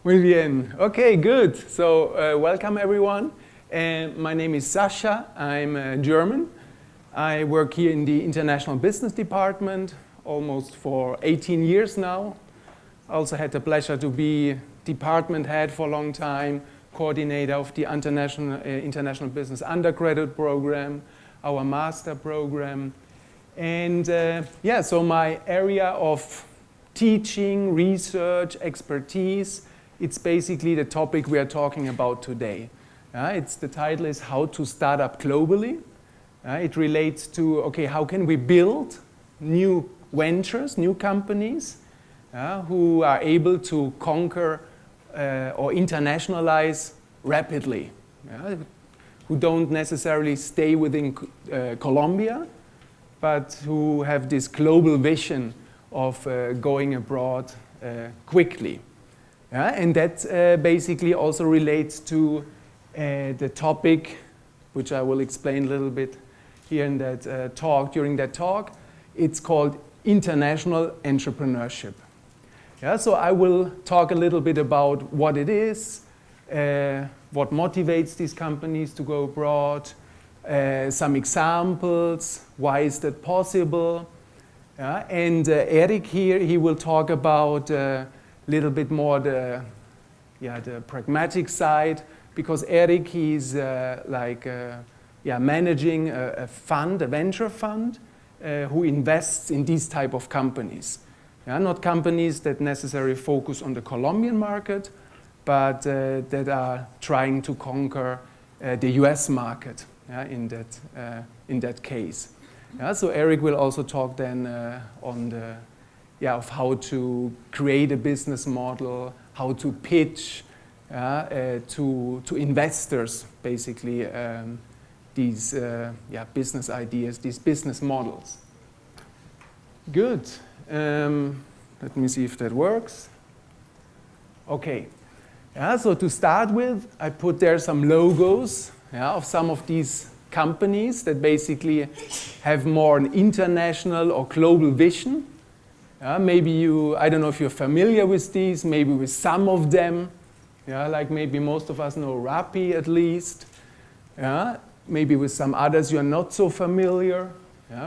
Muy bien. Okay, good. So welcome everyone. My name is Sascha. I'm German. I work here in the International Business Department almost for 18 years now. I also had the pleasure to be department head for a long time, coordinator of the International Business Undergraduate Program, our master program. And so my area of teaching, research, expertise, it's basically the topic we are talking about today. The title is How to Start Up Globally. It relates to, okay, how can we build new ventures, new companies who are able to conquer or internationalize rapidly, who don't necessarily stay within Colombia, but who have this global vision of going abroad quickly. And that basically also relates to the topic, which I will explain a little bit here in that talk. During that talk, it's called international entrepreneurship. So I will talk a little bit about what it is, what motivates these companies to go abroad, some examples, why is that possible. And Eric here, he will talk about a little bit more the pragmatic side, because Eric, he's managing a fund, a venture fund, who invests in these type of companies. Not companies that necessarily focus on the Colombian market, but that are trying to conquer the US market in that case. So Eric will also talk then on of how to create a business model, how to pitch to investors, basically, these business ideas, these business models. Good. Let me see if that works. Okay. So to start with, I put there some logos of some of these companies that basically have more an international or global vision. Maybe I don't know if you're familiar with these, maybe with some of them. Like maybe most of us know Rappi at least. Maybe with some others you're not so familiar,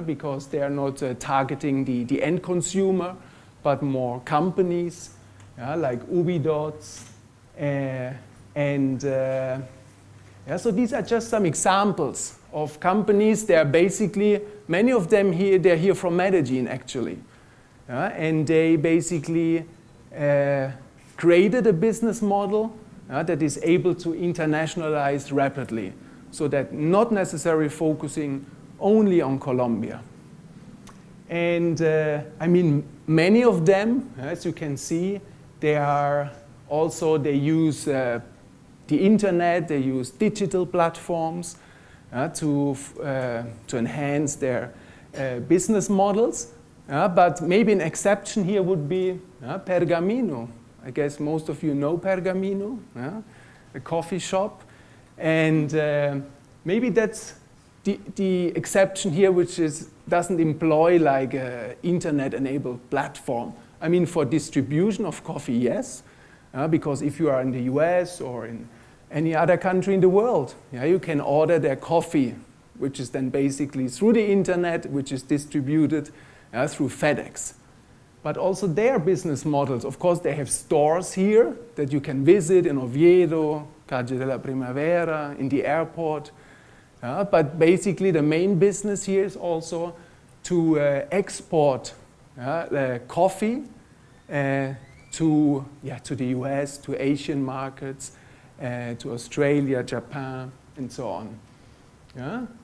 because they are not targeting the end consumer, but more companies, like Ubidots. So these are just some examples of companies. They are basically, many of them here, they're here from Medellin actually. And they basically created a business model that is able to internationalize rapidly, so that not necessarily focusing only on Colombia. And many of them, as you can see, they use the internet, they use digital platforms to enhance their business models. But maybe an exception here would be Pergamino. I guess most of you know Pergamino, a coffee shop. And maybe that's the exception here, which doesn't employ like an internet-enabled platform. For distribution of coffee, yes, because if you are in the US or in any other country in the world, you can order their coffee, which is then basically through the internet, which is distributed through FedEx. But also their business models, of course, they have stores here that you can visit in Oviedo, Calle de la Primavera, in the airport. But basically the main business here is also to export coffee to the US, to Asian markets, to Australia, Japan, and so on.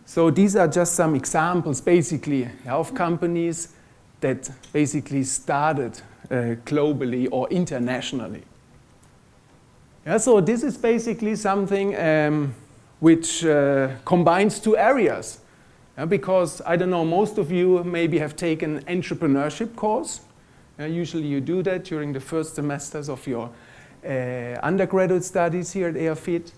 So these are just some examples, basically, of companies that basically started globally or internationally. So this is basically something which combines two areas. Because, I don't know, most of you maybe have taken entrepreneurship course. Usually you do that during the first semesters of your undergraduate studies here at ERFIT.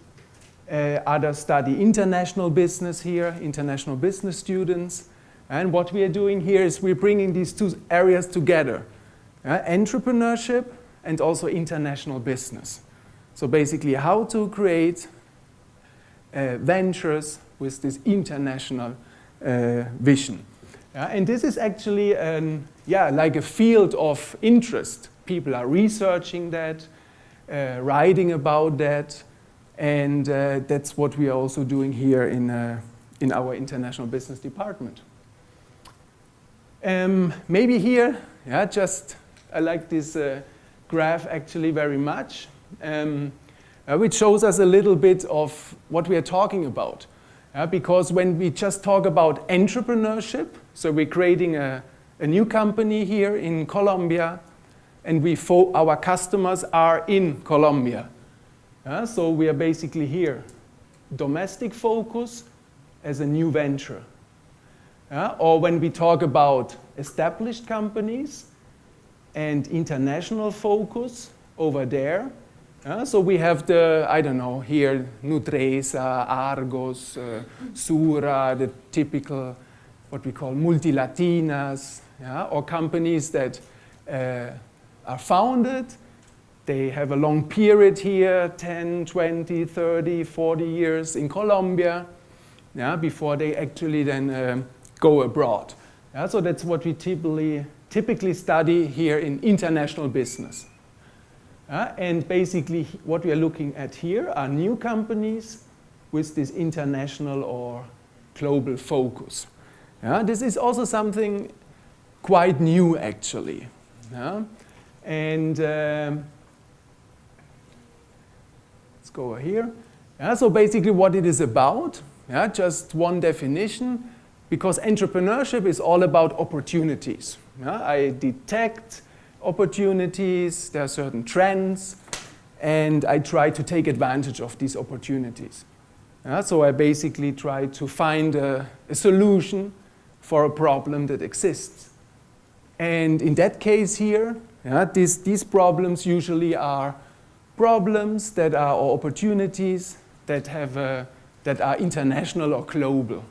Others study international business here, international business students. And what we are doing here is we're bringing these two areas together. Entrepreneurship and also international business. So basically how to create ventures with this international vision. And this is actually like a field of interest. People are researching that, writing about that, and that's what we are also doing here in our international business department. Maybe here, I like this graph actually very much, which shows us a little bit of what we are talking about. Because when we just talk about entrepreneurship, so we're creating a new company here in Colombia, and our customers are in Colombia. So we are basically here, domestic focus as a new venture. Or when we talk about established companies and international focus over there. So we have here, Nutresa, Argos, Sura, the typical, what we call multilatinas, or companies that are founded. They have a long period here, 10, 20, 30, 40 years in Colombia, before they actually then go abroad. So that's what we typically study here in international business. And basically what we are looking at here are new companies with this international or global focus. This is also something quite new actually. And let's go over here. So basically what it is about, just one definition, because entrepreneurship is all about opportunities. I detect opportunities, there are certain trends, and I try to take advantage of these opportunities. So I basically try to find a solution for a problem that exists. And in that case here, these problems usually are problems that are, or opportunities that are international or global.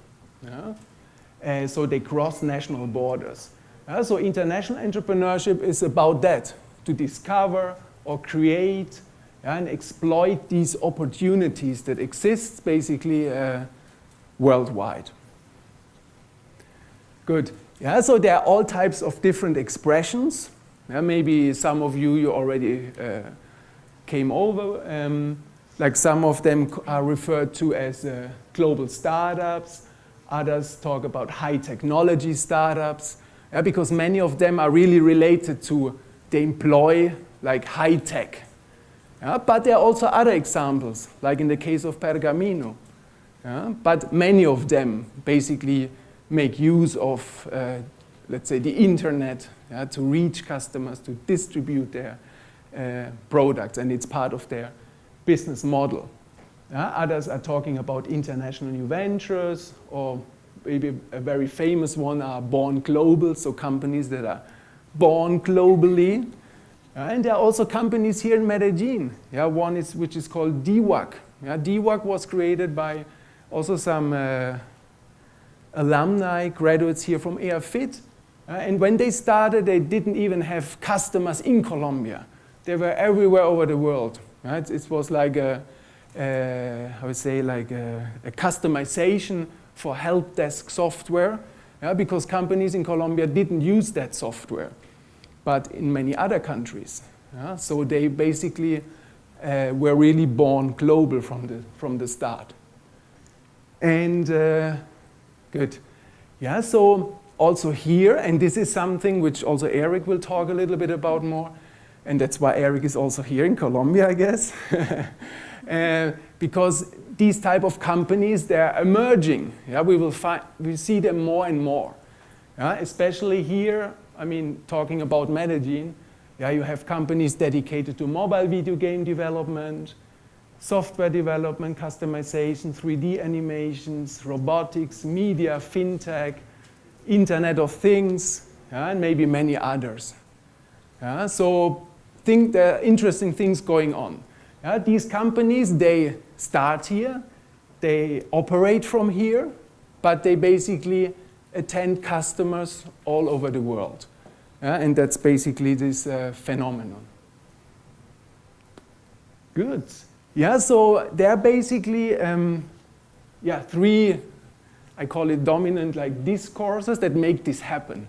So they cross national borders. So international entrepreneurship is about that, to discover or create and exploit these opportunities that exist basically worldwide. Good. So there are all types of different expressions. Maybe some of you already came over. Like some of them are referred to as global startups. Others talk about high technology startups. Because many of them are really related to, they employ like high tech. But there are also other examples, like in the case of Pergamino. But many of them basically make use of, let's say, the internet to reach customers, to distribute their products, and it's part of their business model. Others are talking about international new ventures, or maybe a very famous one are born global, so companies that are born globally. And there are also companies here in Medellin. One is which is called DWAC. DWAC was created by also some alumni, graduates here from EAFIT. And when they started, they didn't even have customers in Colombia. They were everywhere over the world. It was like a customization for help desk software, because companies in Colombia didn't use that software, but in many other countries. So they basically were really born global from the start. And good. So also here, and this is something which also Eric will talk a little bit about more, and that's why Eric is also here in Colombia, I guess. Because these type of companies, they're emerging. We see them more and more. Especially here, I mean, talking about Medellin, you have companies dedicated to mobile video game development, software development, customization, 3D animations, robotics, media, fintech, Internet of Things, and maybe many others. So there are interesting things going on. These companies, they start here, they operate from here, but they basically attend customers all over the world. And that's basically this phenomenon. Good. Yeah, so there are basically three, I call it dominant like discourses that make this happen.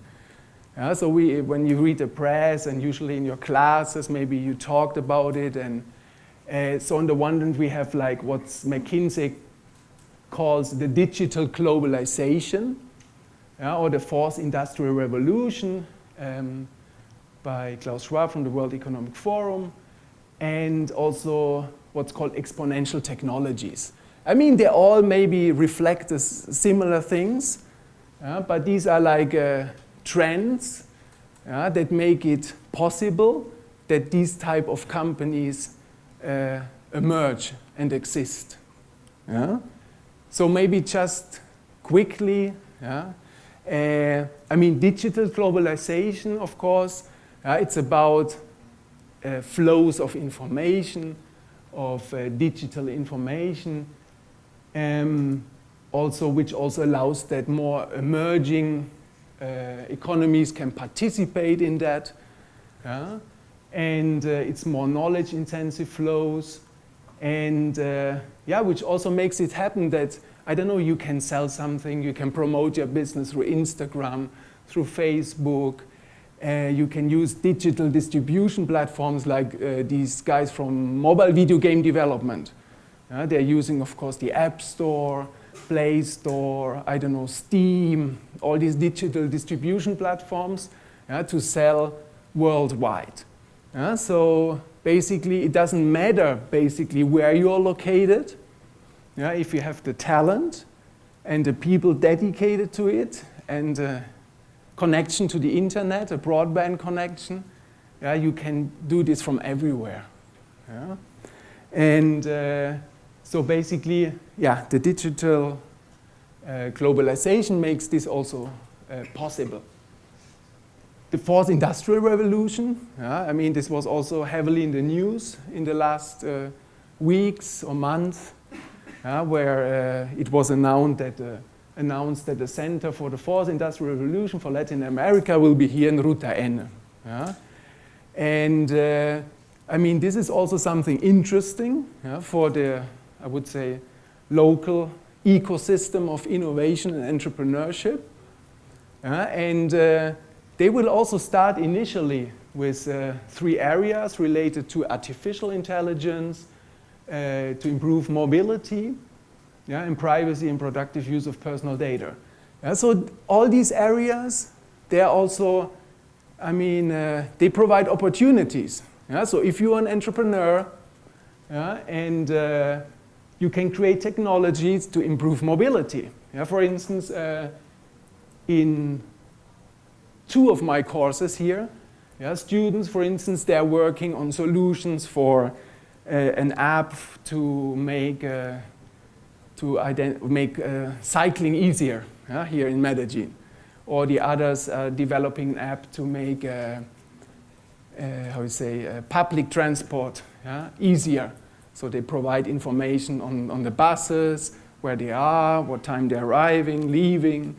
Yeah, so when you read the press and usually in your classes, maybe you talked about it. And so on the one hand, we have like what McKinsey calls the digital globalization, or the fourth industrial revolution by Klaus Schwab from the World Economic Forum, and also what's called exponential technologies. I mean, they all maybe reflect similar things, but these are like trends that make it possible that these type of companies emerge and exist. So maybe just quickly, I mean, digital globalization, of course, it's about flows of information, of digital information, also which also allows that more emerging economies can participate in that, and it's more knowledge-intensive flows, and which also makes it happen that, I don't know, you can sell something, you can promote your business through Instagram, through Facebook, you can use digital distribution platforms like these guys from mobile video game development. They're using, of course, the App Store, Play Store, I don't know, Steam, all these digital distribution platforms to sell worldwide. So basically, it doesn't matter basically where you're located. If you have the talent and the people dedicated to it and connection to the internet, a broadband connection, you can do this from everywhere. And so basically, the digital globalization makes this also possible. The fourth industrial revolution, I mean, this was also heavily in the news in the last weeks or months, where it was announced that the Center for the Fourth Industrial Revolution for Latin America will be here in Ruta N. And I mean, this is also something interesting for the, I would say, local ecosystem of innovation and entrepreneurship. And they will also start initially with 3 areas related to artificial intelligence, to improve mobility, and privacy and productive use of personal data. So all these areas, they are also, I mean, they provide opportunities. So if you're an entrepreneur and you can create technologies to improve mobility. For instance, in 2 of my courses here, students, for instance, they're working on solutions for an app to make cycling easier here in Medellin. Or the others are developing an app to make public transport easier. So they provide information on the buses, where they are, what time they're arriving, leaving.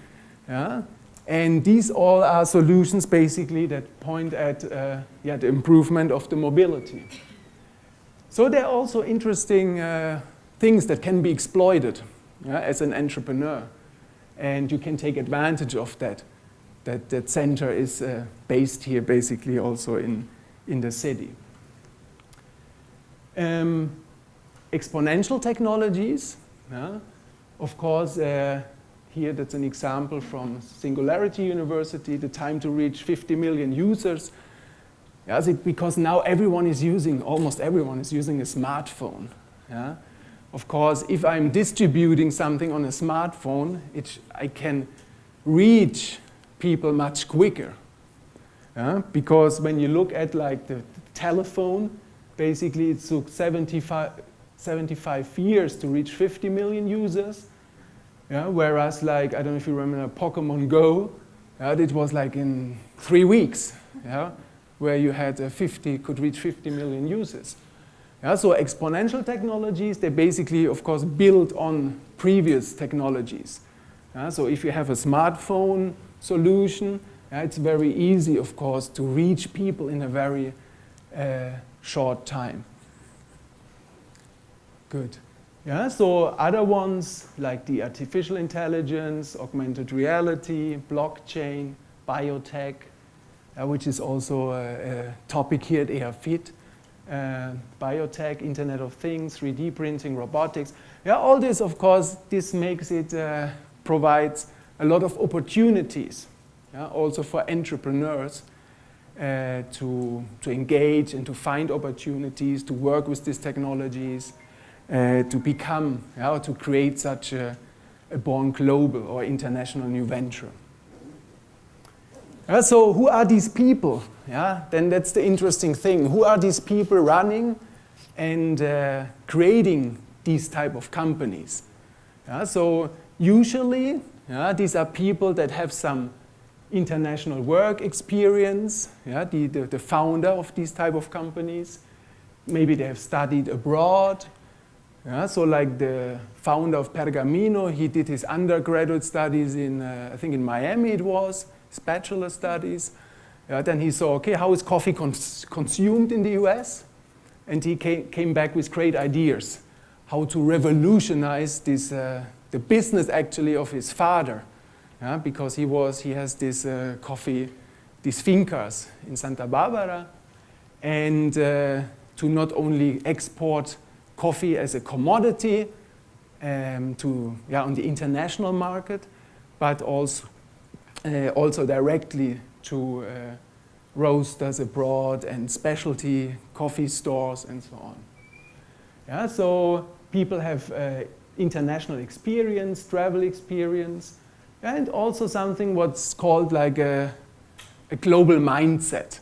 And these all are solutions basically that point at the improvement of the mobility. So there are also interesting things that can be exploited as an entrepreneur. And you can take advantage of that. That center is based here basically also in the city. Exponential technologies, of course, here that's an example from Singularity University, the time to reach 50 million users. Because now almost everyone is using a smartphone. Of course, if I'm distributing something on a smartphone, I can reach people much quicker. Because when you look at like the telephone, basically it took 75 years to reach 50 million users. Whereas like, I don't know if you remember Pokemon Go, it was like in 3 weeks, where you had could reach 50 million users. So exponential technologies, they basically, of course, build on previous technologies. So if you have a smartphone solution, it's very easy, of course, to reach people in a very short time. Good. Yeah, so other ones like the artificial intelligence, augmented reality, blockchain, biotech, which is also a topic here at EHFIT. Biotech, Internet of Things, 3D printing, robotics. Yeah, all this, of course, this makes it, provides a lot of opportunities, also for entrepreneurs to engage and to find opportunities, to work with these technologies, to become, to create such a born global or international new venture. So who are these people? Then that's the interesting thing. Who are these people running and creating these type of companies? So usually, these are people that have some international work experience, the founder of these type of companies. Maybe they have studied abroad. So like the founder of Pergamino, he did his undergraduate studies in, I think in Miami it was, his bachelor studies. Then he saw, okay, how is coffee consumed in the US? And he came back with great ideas, how to revolutionize this, the business actually of his father. Because he has this coffee, these fincas in Santa Barbara, and to not only export coffee as a commodity on the international market, but also directly to roasters abroad and specialty coffee stores and so on. So people have international experience, travel experience, and also something what's called like a global mindset.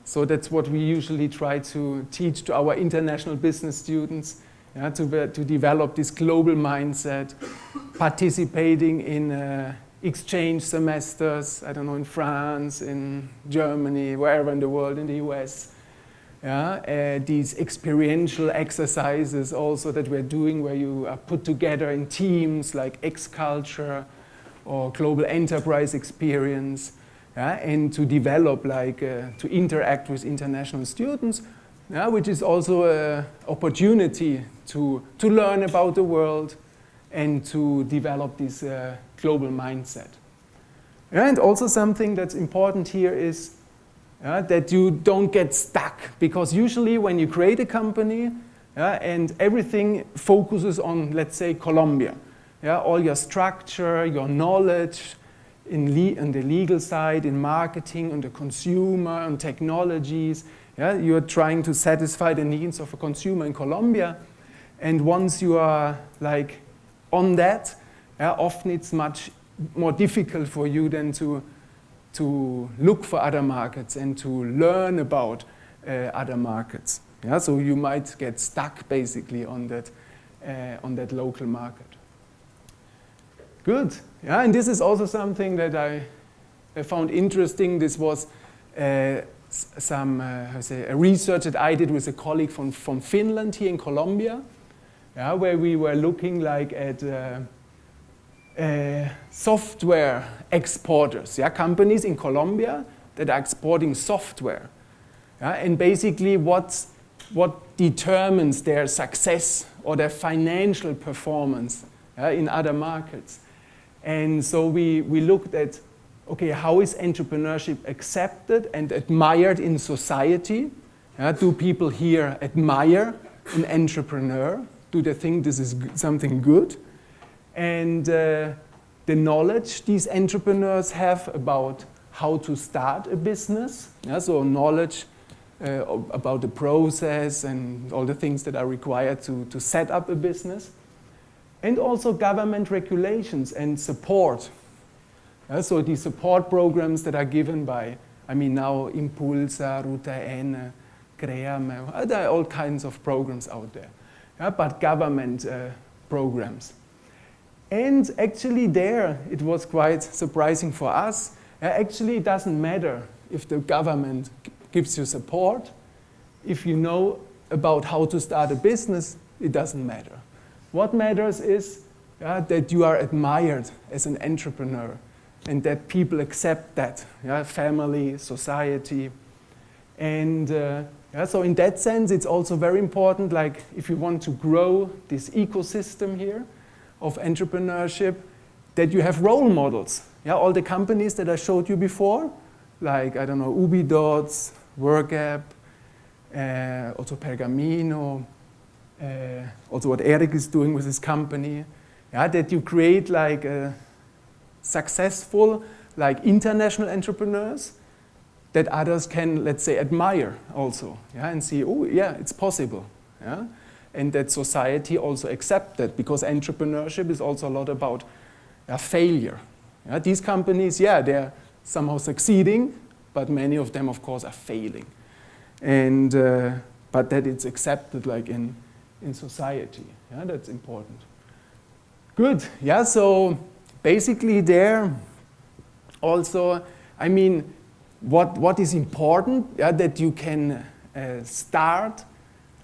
So that's what we usually try to teach to our international business students, to develop this global mindset, participating in exchange semesters, I don't know, in France, in Germany, wherever in the world, in the US. These experiential exercises also that we're doing where you are put together in teams like X-Culture or Global Enterprise Experience, and to develop, to interact with international students, which is also an opportunity to learn about the world and to develop this global mindset. And also something that's important here is that you don't get stuck, because usually when you create a company and everything focuses on, let's say, Colombia, all your structure, your knowledge in the legal side, in marketing, on the consumer, on technologies, you're trying to satisfy the needs of a consumer in Colombia, and once you are on that, often it's much more difficult for you than to look for other markets and to learn about other markets. So you might get stuck basically on that local market. Good. And this is also something that I found interesting. This was a research that I did with a colleague from Finland here in Colombia, where we were looking at software exporters, companies in Colombia that are exporting software. And basically what determines their success or their financial performance in other markets. And so we looked at, okay, how is entrepreneurship accepted and admired in society? Do people here admire an entrepreneur? Do they think this is something good? And the knowledge these entrepreneurs have about how to start a business, so knowledge about the process and all the things that are required to set up a business, and also government regulations and support. So the support programs that are given by, now Impulsa, Ruta N, CREAM, there are all kinds of programs out there, but government programs. And actually there, it was quite surprising for us. Actually, it doesn't matter if the government gives you support. If you know about how to start a business, it doesn't matter. What matters is that you are admired as an entrepreneur and that people accept that, family, society. And Yeah, so in that sense, it's also very important, like if you want to grow this ecosystem here of entrepreneurship, that you have role models. Yeah, all the companies that I showed you before, like, I don't know, Ubidots, WorkApp, also Pergamino, also what Eric is doing with his company. Yeah, that you create like a successful, like international entrepreneurs that others can, let's say, admire also, yeah, and see, oh, yeah, it's possible, yeah, and that society also accept that, because entrepreneurship is also a lot about failure. Yeah, these companies, yeah, they're somehow succeeding, but many of them, of course, are failing, and but that it's accepted, like in society. Yeah, that's important. Good. Yeah. So basically, there also, I mean, what is important, yeah, that you can start,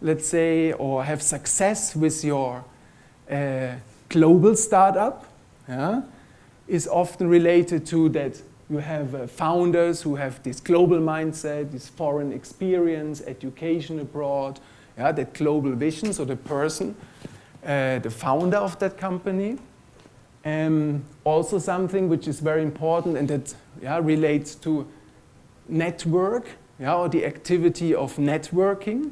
let's say, or have success with your global startup, yeah, is often related to that you have founders who have this global mindset, this foreign experience, education abroad, yeah, that global vision, so the person, the founder of that company. Also something which is very important and that, yeah, relates to network, yeah, or the activity of networking.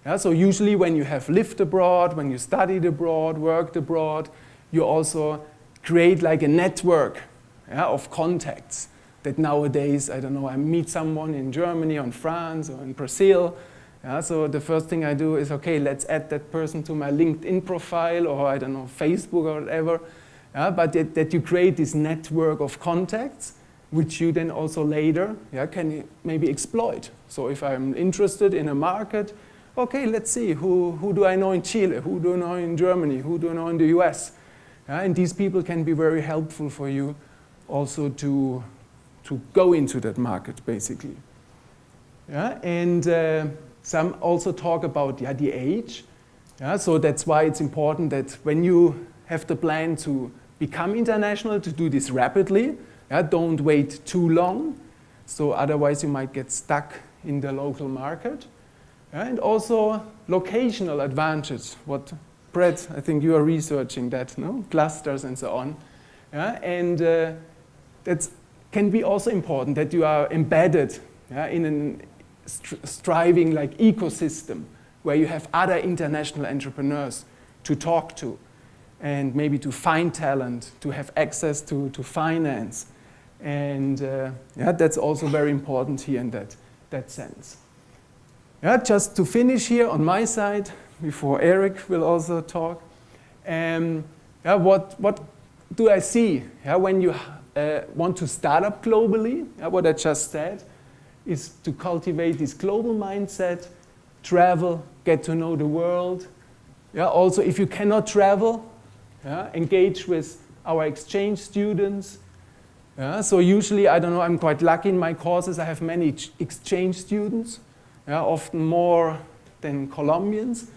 Yeah, so usually when you have lived abroad, when you studied abroad, worked abroad, you also create like a network, yeah, of contacts that nowadays, I don't know, I meet someone in Germany or in France or in Brazil. Yeah, so the first thing I do is, okay, let's add that person to my LinkedIn profile or, I don't know, Facebook or whatever. Yeah, but that you create this network of contacts, which you then also later, yeah, can maybe exploit. So if I'm interested in a market, okay, let's see, who do I know in Chile, who do I know in Germany, who do I know in the US? Yeah, and these people can be very helpful for you also to go into that market, basically. Yeah, and some also talk about, yeah, the age. Yeah, so that's why it's important that when you have the plan to become international, to do this rapidly, yeah, don't wait too long, so otherwise you might get stuck in the local market. Yeah, and also locational advantage, what Brett, I think you are researching that, no? Clusters and so on. Yeah, and that can be also important, that you are embedded, yeah, in a striving like ecosystem where you have other international entrepreneurs to talk to and maybe to find talent, to have access to finance. And yeah, that's also very important here in that sense. Yeah, just to finish here on my side, before Eric will also talk, yeah, what do I see, yeah, when you want to start up globally? Yeah, what I just said is to cultivate this global mindset, travel, get to know the world. Yeah, also, if you cannot travel, yeah, engage with our exchange students. Yeah, so usually, I don't know, I'm quite lucky in my courses. I have many exchange students, yeah, often more than Colombians.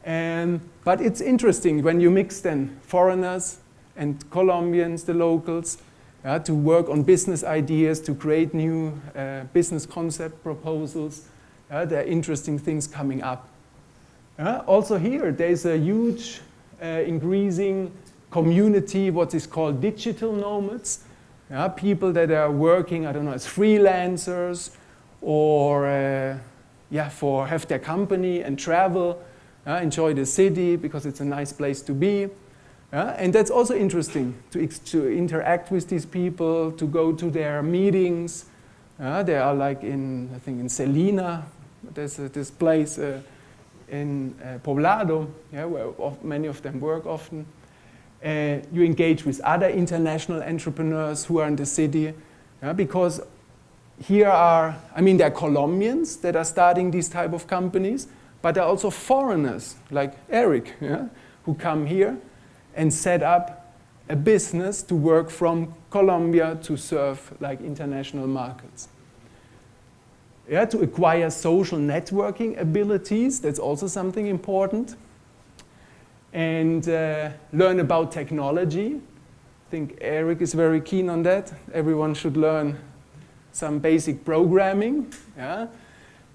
But it's interesting when you mix then foreigners and Colombians, the locals, yeah, to work on business ideas, to create new business concept proposals. There are interesting things coming up. Also here, there's a huge increasing community, what is called digital nomads. People that are working, I don't know, as freelancers or have their company and travel, enjoy the city because it's a nice place to be. And that's also interesting to interact with these people, to go to their meetings. They are like I think in Selina, there's this place in Poblado, yeah, where many of them work often. You engage with other international entrepreneurs who are in the city, because here there are Colombians that are starting these type of companies, but there are also foreigners like Eric, yeah, who come here and set up a business to work from Colombia to serve like international markets. Yeah, to acquire social networking abilities, that's also something important. And learn about technology. I think Eric is very keen on that. Everyone should learn some basic programming. Yeah?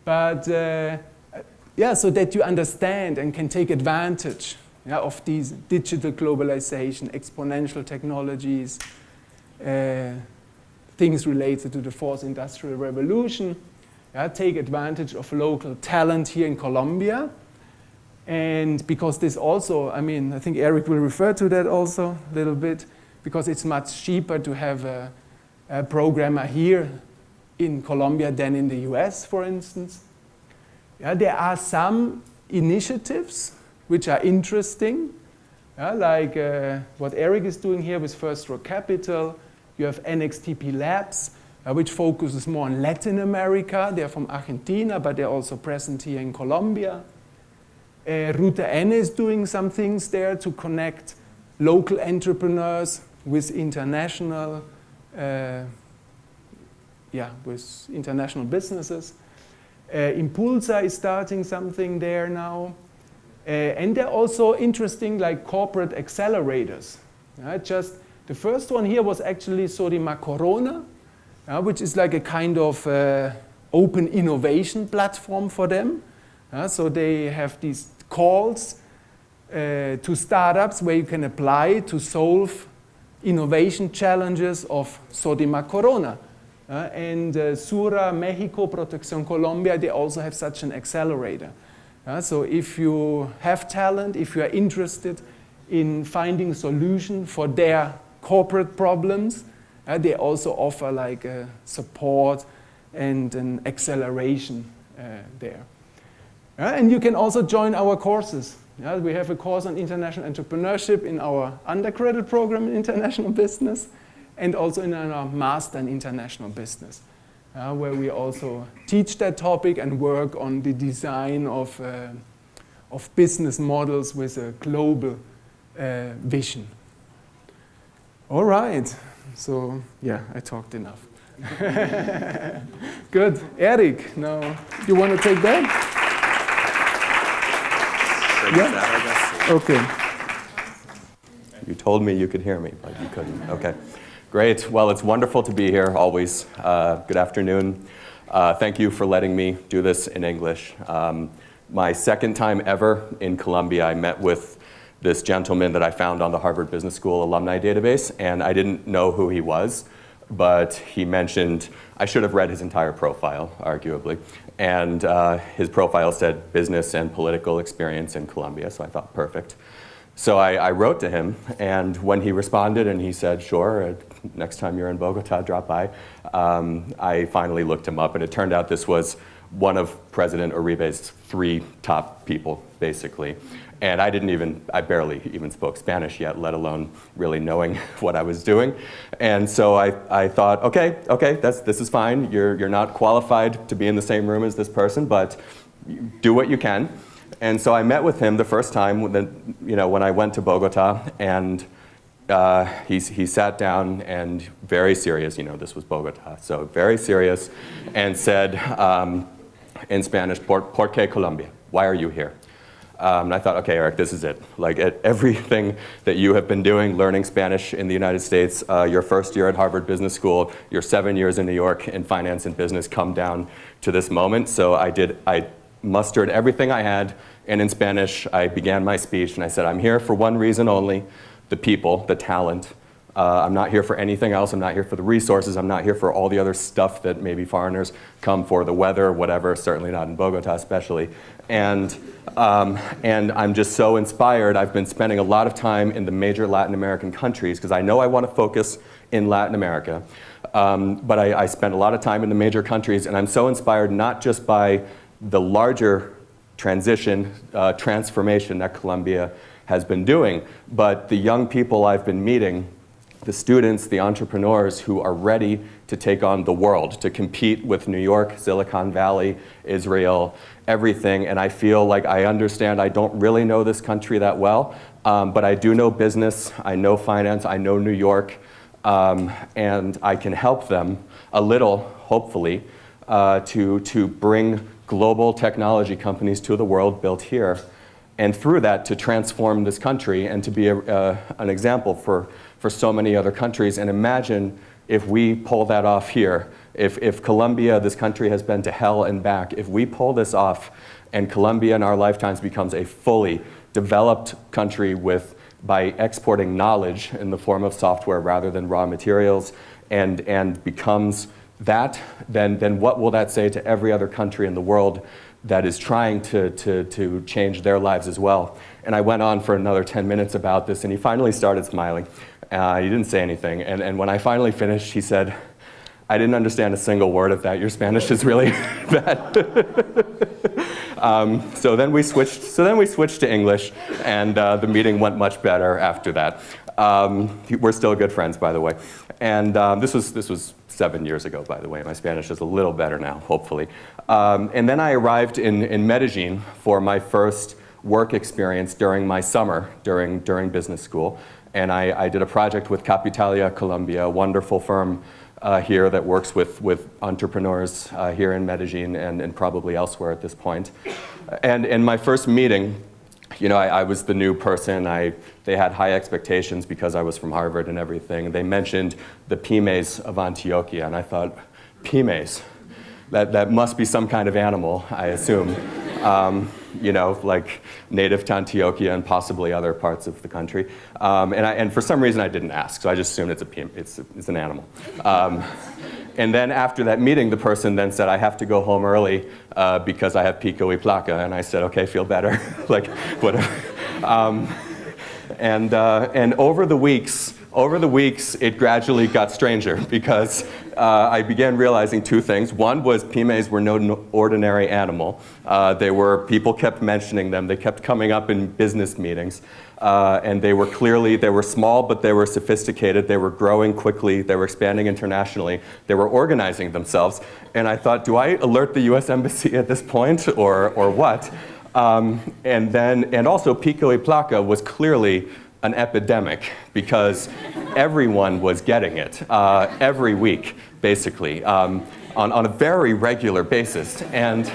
But yeah, so that you understand and can take advantage of these digital globalization, exponential technologies, things related to the fourth industrial revolution. Take advantage of local talent here in Colombia. And because this also, I mean, I think Eric will refer to that also a little bit, because it's much cheaper to have a programmer here in Colombia than in the US, for instance. There are some initiatives which are interesting, like what Eric is doing here with First Row Capital. You have NXTP Labs, which focuses more on Latin America. They're from Argentina, but they're also present here in Colombia. Ruta N is doing some things there to connect local entrepreneurs with international, with international businesses. Impulsa is starting something there now. And they're also interesting like corporate accelerators. The first one here was actually Sodimac Corona, which is like a kind of open innovation platform for them. So they have these calls to startups where you can apply to solve innovation challenges of Sodimac Corona. And Sura, Mexico, Protección Colombia, they also have such an accelerator. So if you have talent, if you are interested in finding a solution for their corporate problems, they also offer like support and an acceleration there. And you can also join our courses. We have a course on international entrepreneurship in our undergraduate program in international business, and also in our master in international business, where we also teach that topic and work on the design of business models with a global vision. All right, so yeah, I talked enough. Good, Eric, now you want to take that? Yeah. That, I guess. Okay. You told me you could hear me, but you couldn't. Okay. Great. Well, it's wonderful to be here always. Good afternoon. Thank you for letting me do this in English. My second time ever in Colombia, I met with this gentleman that I found on the Harvard Business School alumni database, and I didn't know who he was, but he mentioned, I should have read his entire profile, arguably, and his profile said business and political experience in Colombia, so I thought perfect. So I wrote to him, and when he responded and he said, sure, next time you're in Bogota, drop by, I finally looked him up, and it turned out this was one of President Uribe's 3 top people, basically. And I barely even spoke Spanish yet, let alone really knowing what I was doing. And so I thought, okay, this is fine. You're not qualified to be in the same room as this person, but do what you can. And so I met with him the first time when I went to Bogota, and he sat down and very serious, this was Bogota, so very serious, and said in Spanish, ¿Por qué Colombia? Why are you here? And I thought, okay, Eric, this is it. Like everything that you have been doing, learning Spanish in the United States, your first year at Harvard Business School, your 7 years in New York in finance and business come down to this moment. So I mustered everything I had, and in Spanish, I began my speech, and I said, I'm here for one reason only, the people, the talent. I'm not here for anything else. I'm not here for the resources. I'm not here for all the other stuff that maybe foreigners come for, the weather, whatever, certainly not in Bogota especially. And I'm just so inspired. I've been spending a lot of time in the major Latin American countries because I know I want to focus in Latin America. But I spend a lot of time in the major countries, and I'm so inspired not just by the larger transformation that Colombia has been doing, but the young people I've been meeting, the students, the entrepreneurs who are ready to take on the world, to compete with New York, Silicon Valley, Israel, everything. And I feel like I understand, I don't really know this country that well, but I do know business, I know finance, I know New York, and I can help them a little, hopefully, to bring global technology companies to the world built here. And through that, to transform this country and to be an example for so many other countries. And imagine if we pull that off here, if Colombia, this country has been to hell and back, if we pull this off and Colombia in our lifetimes becomes a fully developed country by exporting knowledge in the form of software rather than raw materials and becomes that, then what will that say to every other country in the world that is trying to change their lives as well? And I went on for another 10 minutes about this, and he finally started smiling. He didn't say anything, and when I finally finished, he said, I didn't understand a single word of that. Your Spanish is really bad. So then we switched to English, and the meeting went much better after that. We're still good friends, by the way. And this was 7 years ago, by the way. My Spanish is a little better now, hopefully. And then I arrived in Medellin for my first work experience during my summer, during business school. And I did a project with Capitalia Colombia, a wonderful firm here that works with entrepreneurs here in Medellin and probably elsewhere at this point. And in my first meeting, I was the new person. They had high expectations because I was from Harvard and everything. They mentioned the Pymes of Antioquia, and I thought, Pymes? That must be some kind of animal, I assume. Like native to Antioquia and possibly other parts of the country. And for some reason I didn't ask, so I just assumed it's an animal. And then after that meeting, the person then said, I have to go home early because I have pico y placa. And I said, okay, feel better, like whatever. And over the weeks, it gradually got stranger because I began realizing two things. One was Pymes were no ordinary animal. People kept mentioning them. They kept coming up in business meetings. And they were small, but they were sophisticated. They were growing quickly. They were expanding internationally. They were organizing themselves. And I thought, do I alert the US Embassy at this point or what? And also pico y placa was clearly an epidemic because everyone was getting it every week, basically, on a very regular basis. And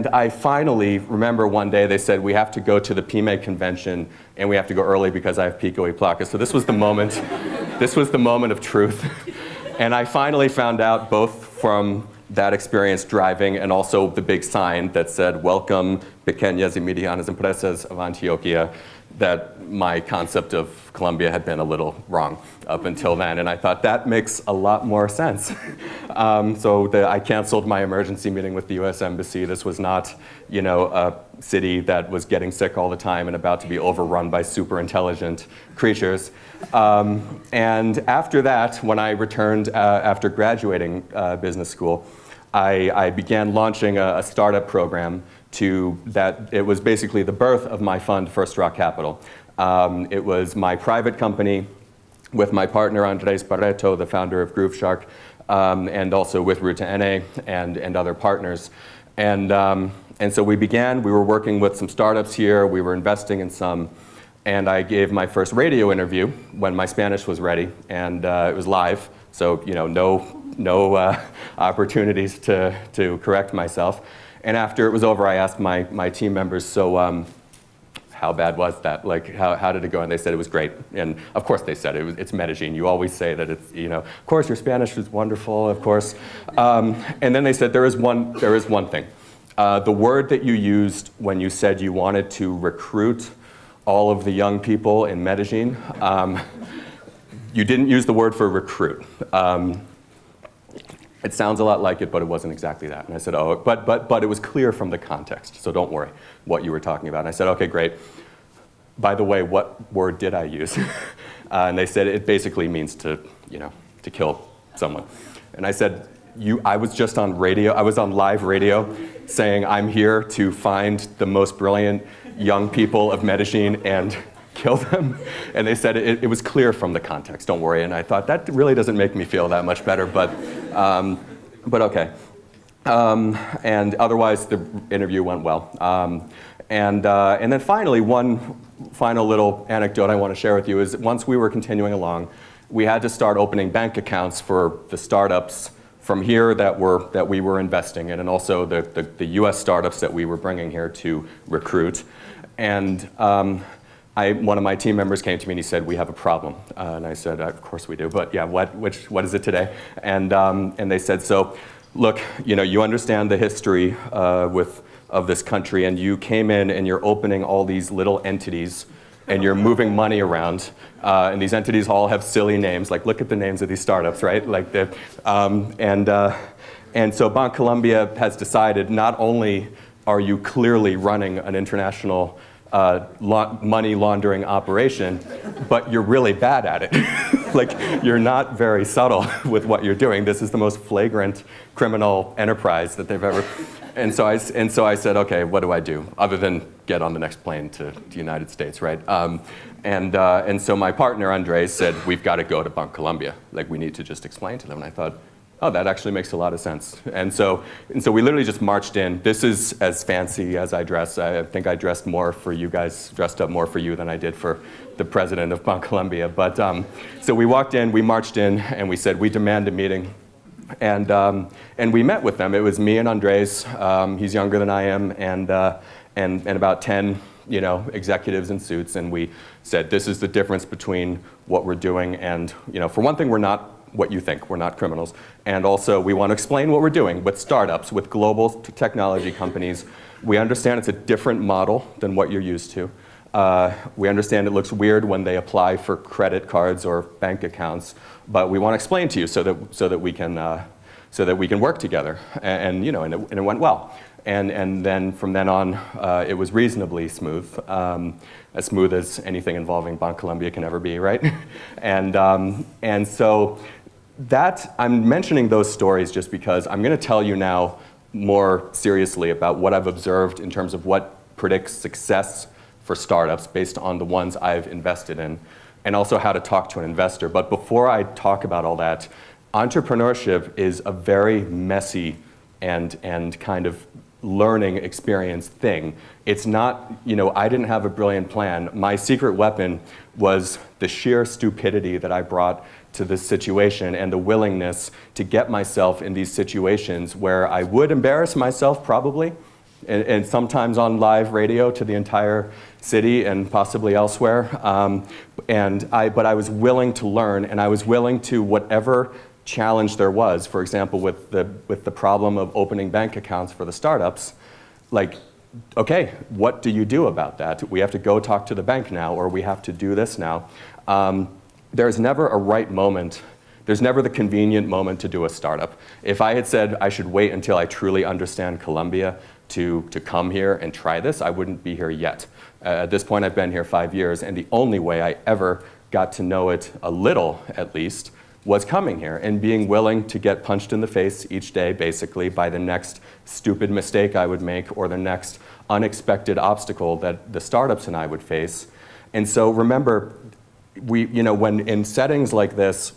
I finally remember one day they said, we have to go to the Pyme convention and we have to go early because I have pico y placa. So this was the moment of truth. And I finally found out, both from that experience driving and also the big sign that said, welcome Pequeñas y Medianas Empresas of Antioquia, that my concept of Colombia had been a little wrong up until then. And I thought that makes a lot more sense. I canceled my emergency meeting with the US Embassy. This was not, a city that was getting sick all the time and about to be overrun by super intelligent creatures. And after that, when I returned after graduating business school, I began launching a startup program it was basically the birth of my fund, First Rock Capital. It was my private company with my partner, Andres Barreto, the founder of Groove Shark, and also with Ruta N and other partners. And so we were working with some startups here, we were investing in some, and I gave my first radio interview when my Spanish was ready, and it was live, so no opportunities to correct myself. And after it was over, I asked my team members, so how bad was that? Like, how did it go? And they said it was great. And of course they said it's Medellin. You always say that it's, of course your Spanish is wonderful, of course. And then they said there is one thing. The word that you used when you said you wanted to recruit all of the young people in Medellin, you didn't use the word for recruit. It sounds a lot like it, but it wasn't exactly that. And I said, oh, but it was clear from the context, so don't worry what you were talking about. And I said, okay, great. By the way, what word did I use? And they said it basically means to kill someone. And I said, I was just on radio, I was on live radio saying I'm here to find the most brilliant young people of Medellin and kill them. And they said it was clear from the context, don't worry. And I thought that really doesn't make me feel that much better, but okay. And otherwise the interview went well. And then finally, one final little anecdote I want to share with you is once we were continuing along, we had to start opening bank accounts for the startups from here that we were investing in, and also the US startups that we were bringing here to recruit. And one of my team members came to me and he said, "We have a problem." And I said, "Of course we do, but yeah, what is it today?" And they said, "So, look, you understand the history of this country, and you came in and you're opening all these little entities, and you're moving money around, and these entities all have silly names. Like, look at the names of these startups, right? Like and so Bancolombia has decided not only are you clearly running an international money laundering operation, but you're really bad at it. Like, you're not very subtle with what you're doing. This is the most flagrant criminal enterprise that they've ever." And so I said, "Okay, what do I do other than get on the next plane to the United States, right?" And so my partner Andres said, "We've got to go to Bancolombia. Like, we need to just explain to them." And I thought, oh, that actually makes a lot of sense. And so we literally just marched in. This is as fancy as I dress. I think I dressed more for you guys, dressed up more for you than I did for the president of Bancolombia. But so we walked in, we marched in, and we said, "We demand a meeting." And we met with them. It was me and Andres. He's younger than I am, and about 10 executives in suits. And we said, "This is the difference between what we're doing and, for one thing, we're not what you think. We're not criminals. And also, we want to explain what we're doing with startups, with global technology companies. We understand it's a different model than what you're used to. We understand it looks weird when they apply for credit cards or bank accounts, but we want to explain to you so that we can work together." And it went well. And then from then on, it was reasonably smooth, as smooth as anything involving Bancolombia can ever be, right? And so that, I'm mentioning those stories just because I'm going to tell you now more seriously about what I've observed in terms of what predicts success for startups based on the ones I've invested in, and also how to talk to an investor. But before I talk about all that, entrepreneurship is a very messy and kind of learning experience thing. It's not, I didn't have a brilliant plan. My secret weapon was the sheer stupidity that I brought to this situation and the willingness to get myself in these situations where I would embarrass myself probably, and sometimes on live radio to the entire city and possibly elsewhere. But I was willing to learn, and I was willing to, whatever challenge there was, for example, with the problem of opening bank accounts for the startups, like, okay, what do you do about that? We have to go talk to the bank now, or we have to do this now. There's never a right moment. There's never the convenient moment to do a startup. If I had said I should wait until I truly understand Colombia to come here and try this, I wouldn't be here yet. At this point, I've been here 5 years, and the only way I ever got to know it a little, at least, was coming here and being willing to get punched in the face each day, basically, by the next stupid mistake I would make or the next unexpected obstacle that the startups and I would face. And so remember, when in settings like this,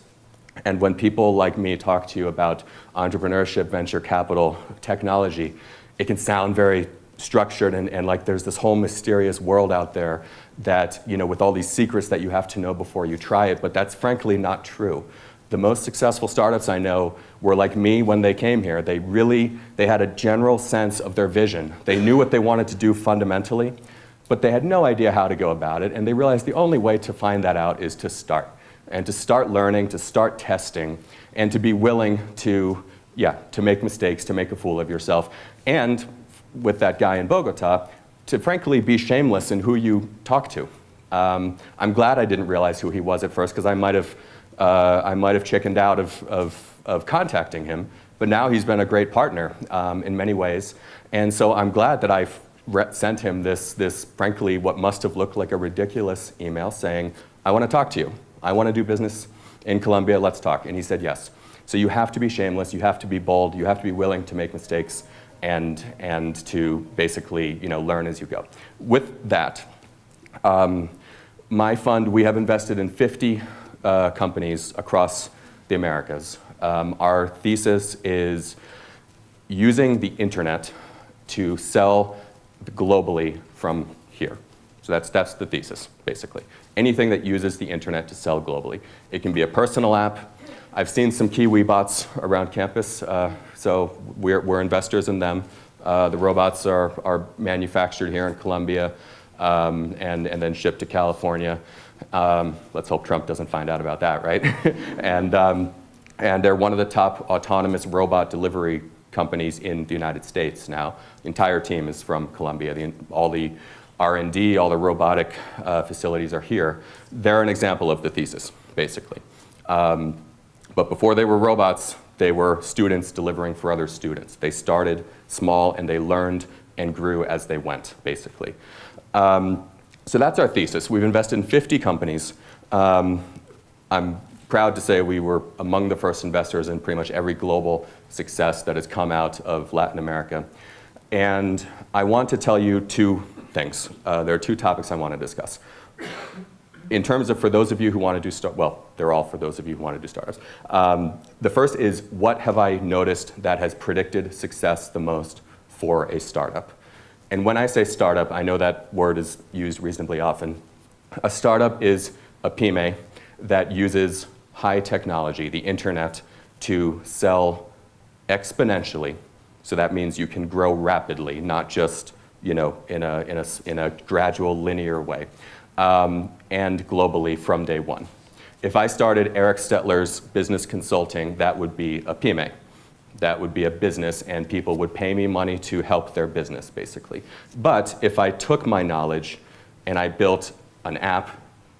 and when people like me talk to you about entrepreneurship, venture capital, technology, it can sound very structured and like there's this whole mysterious world out there that, with all these secrets that you have to know before you try it, but that's frankly not true. The most successful startups I know were like me when they came here. They had a general sense of their vision. They knew what they wanted to do fundamentally, but they had no idea how to go about it, and they realized the only way to find that out is to start. And to start learning, to start testing, and to be willing to make mistakes, to make a fool of yourself. And with that guy in Bogota, to frankly be shameless in who you talk to. I'm glad I didn't realize who he was at first, because I might have chickened out of contacting him, but now he's been a great partner in many ways. And so I'm glad that I sent him this frankly, what must have looked like a ridiculous email saying, "I want to talk to you. I want to do business in Colombia, let's talk." And he said yes. So you have to be shameless, you have to be bold, you have to be willing to make mistakes and to basically learn as you go. With that, my fund, we have invested in 50 companies across the Americas. Our thesis is using the internet to sell globally from here. So that's the thesis, basically. Anything that uses the internet to sell globally. It can be a personal app. I've seen some Kiwi bots around campus, so we're investors in them. The robots are manufactured here in Colombia. and then shipped to California. Let's hope Trump doesn't find out about that, right? And they're one of the top autonomous robot delivery companies in the United States now. The entire team is from Columbia. All the R&D, all the robotic facilities are here. They're an example of the thesis, basically. But before they were robots, they were students delivering for other students. They started small and they learned and grew as they went, basically. So that's our thesis. We've invested in 50 companies. I'm proud to say we were among the first investors in pretty much every global success that has come out of Latin America. And I want to tell you two things. There are two topics I want to discuss. In terms of for those of you who want to do well, they're all for those of you who want to do startups. The first is, what have I noticed that has predicted success the most for a startup? And when I say startup, I know that word is used reasonably often. A startup is a pyme that uses high technology, the internet, to sell exponentially. So that means you can grow rapidly, not just in a gradual linear way, and globally from day one. If I started Eric Stetler's business consulting, that would be a pyme. That would be a business, and people would pay me money to help their business, basically. But if I took my knowledge and I built an app,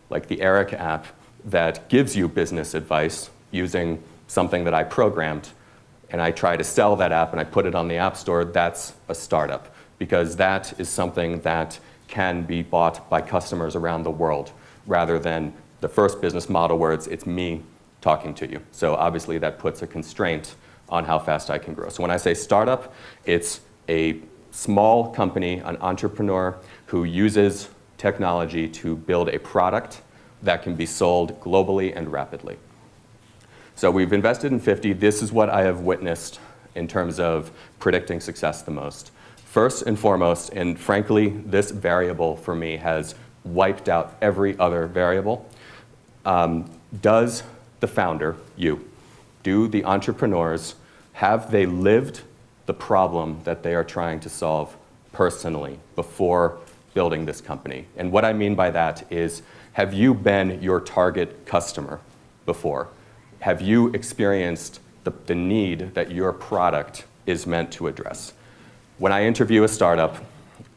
like the Eric app, that gives you business advice using something that I programmed, and I try to sell that app and I put it on the App Store, that's a startup, because that is something that can be bought by customers around the world, rather than the first business model where it's me talking to you. So obviously that puts a constraint on how fast I can grow. So when I say startup, it's a small company, an entrepreneur who uses technology to build a product that can be sold globally and rapidly. So we've invested in 50. This is what I have witnessed in terms of predicting success the most. First and foremost, and frankly, this variable for me has wiped out every other variable. Does the founder, do the entrepreneurs, have they lived the problem that they are trying to solve personally before building this company? And what I mean by that is, have you been your target customer before? Have you experienced the need that your product is meant to address? When I interview a startup,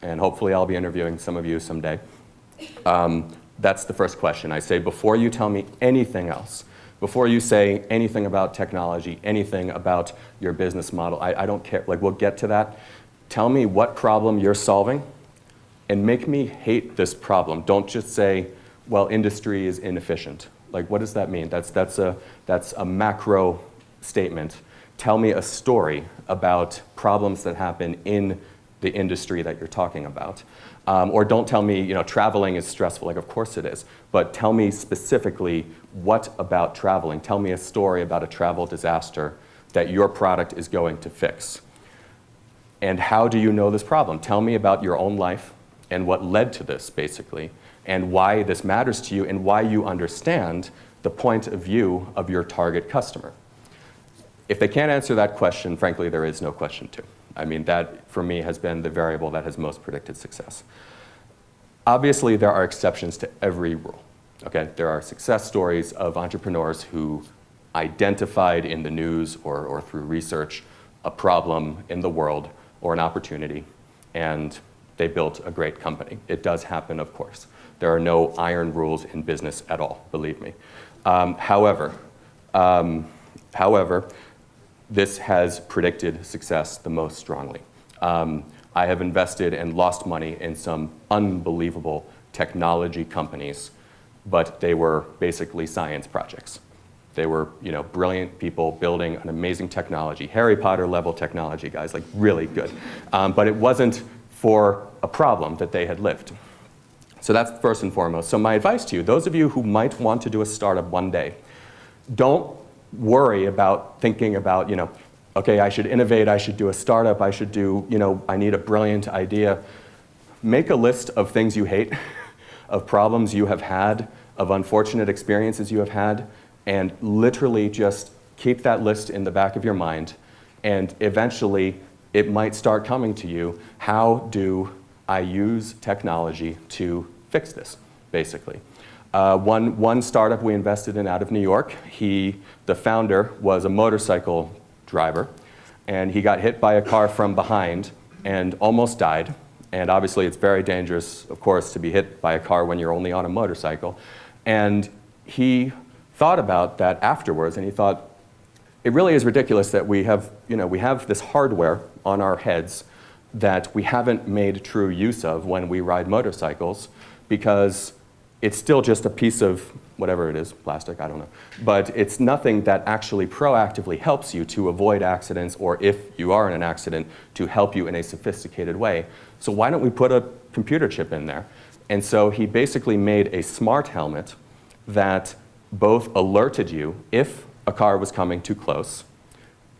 and hopefully I'll be interviewing some of you someday, that's the first question. I say, before you tell me anything else, before you say anything about technology, anything about your business model, I don't care, we'll get to that. Tell me what problem you're solving and make me hate this problem. Don't just say, well, industry is inefficient. What does that mean? That's a macro statement. Tell me a story about problems that happen in the industry that you're talking about. Or don't tell me, traveling is stressful. Of course it is. But tell me specifically, what about traveling? Tell me a story about a travel disaster that your product is going to fix. And how do you know this problem? Tell me about your own life and what led to this, basically, and why this matters to you and why you understand the point of view of your target customer. If they can't answer that question, frankly, there is no question to. I mean, that, for me, has been the variable that has most predicted success. Obviously, there are exceptions to every rule. Okay? There are success stories of entrepreneurs who identified in the news or through research a problem in the world or an opportunity, and they built a great company. It does happen, of course. There are no iron rules in business at all, believe me. However, this has predicted success the most strongly. I have invested and lost money in some unbelievable technology companies, but they were basically science projects. They were, brilliant people building an amazing technology, Harry Potter level technology, guys, really good. But it wasn't for a problem that they had lived. So that's first and foremost. So my advice to you, those of you who might want to do a startup one day, don't worry about thinking about, okay, I should innovate, I should do a startup, I should do, I need a brilliant idea. Make a list of things you hate, of problems you have had, of unfortunate experiences you have had, and literally just keep that list in the back of your mind, and eventually it might start coming to you. How do I use technology to fix this, basically. One startup we invested in out of New York, the founder was a motorcycle driver, and he got hit by a car from behind and almost died. And obviously it's very dangerous, of course, to be hit by a car when you're only on a motorcycle. And he thought about that afterwards, and he thought, it really is ridiculous that we have this hardware on our heads that we haven't made true use of when we ride motorcycles, because it's still just a piece of whatever it is, plastic, I don't know. But it's nothing that actually proactively helps you to avoid accidents, or if you are in an accident, to help you in a sophisticated way. So why don't we put a computer chip in there? And so he basically made a smart helmet that both alerted you if a car was coming too close,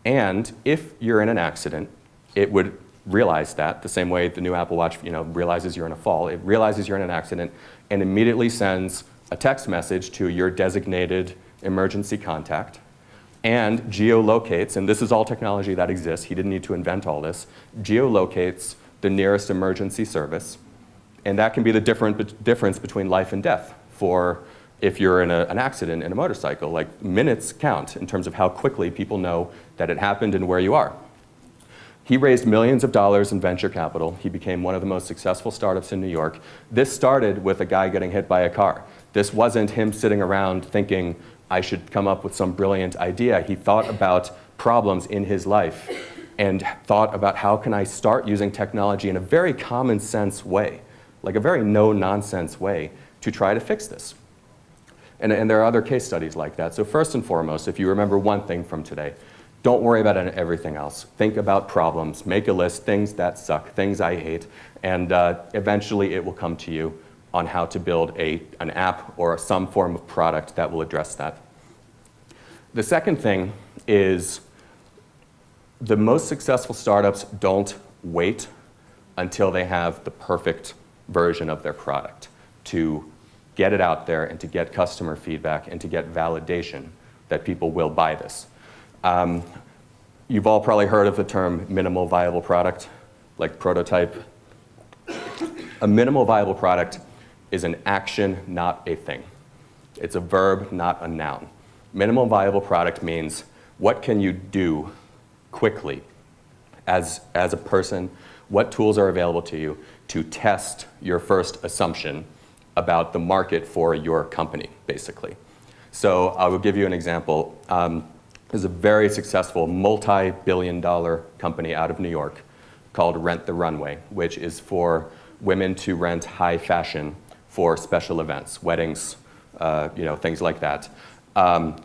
and if you're in an accident, it would realize that, the same way the new Apple Watch realizes you're in a fall. It realizes you're in an accident and immediately sends a text message to your designated emergency contact, and geolocates, and this is all technology that exists, he didn't need to invent all this, geolocates the nearest emergency service, and that can be the difference between life and death for if you're in an accident in a motorcycle. Like, minutes count in terms of how quickly people know that it happened and where you are. He raised millions of dollars in venture capital. He became one of the most successful startups in New York. This started with a guy getting hit by a car. This wasn't him sitting around thinking, I should come up with some brilliant idea. He thought about problems in his life and thought about, how can I start using technology in a very common sense way, like a very no-nonsense way, to try to fix this. And there are other case studies like that. So first and foremost, if you remember one thing from today, don't worry about everything else. Think about problems. Make a list, things that suck, things I hate, and eventually it will come to you on how to build an app or some form of product that will address that. The second thing is, the most successful startups don't wait until they have the perfect version of their product to get it out there and to get customer feedback and to get validation that people will buy this. You've all probably heard of the term minimal viable product, like prototype. A minimal viable product is an action, not a thing. It's a verb, not a noun. Minimal viable product means, what can you do quickly as a person? What tools are available to you to test your first assumption about the market for your company, basically? So I will give you an example. There's a very successful multi-billion-dollar company out of New York called Rent the Runway, which is for women to rent high fashion for special events, weddings, things like that.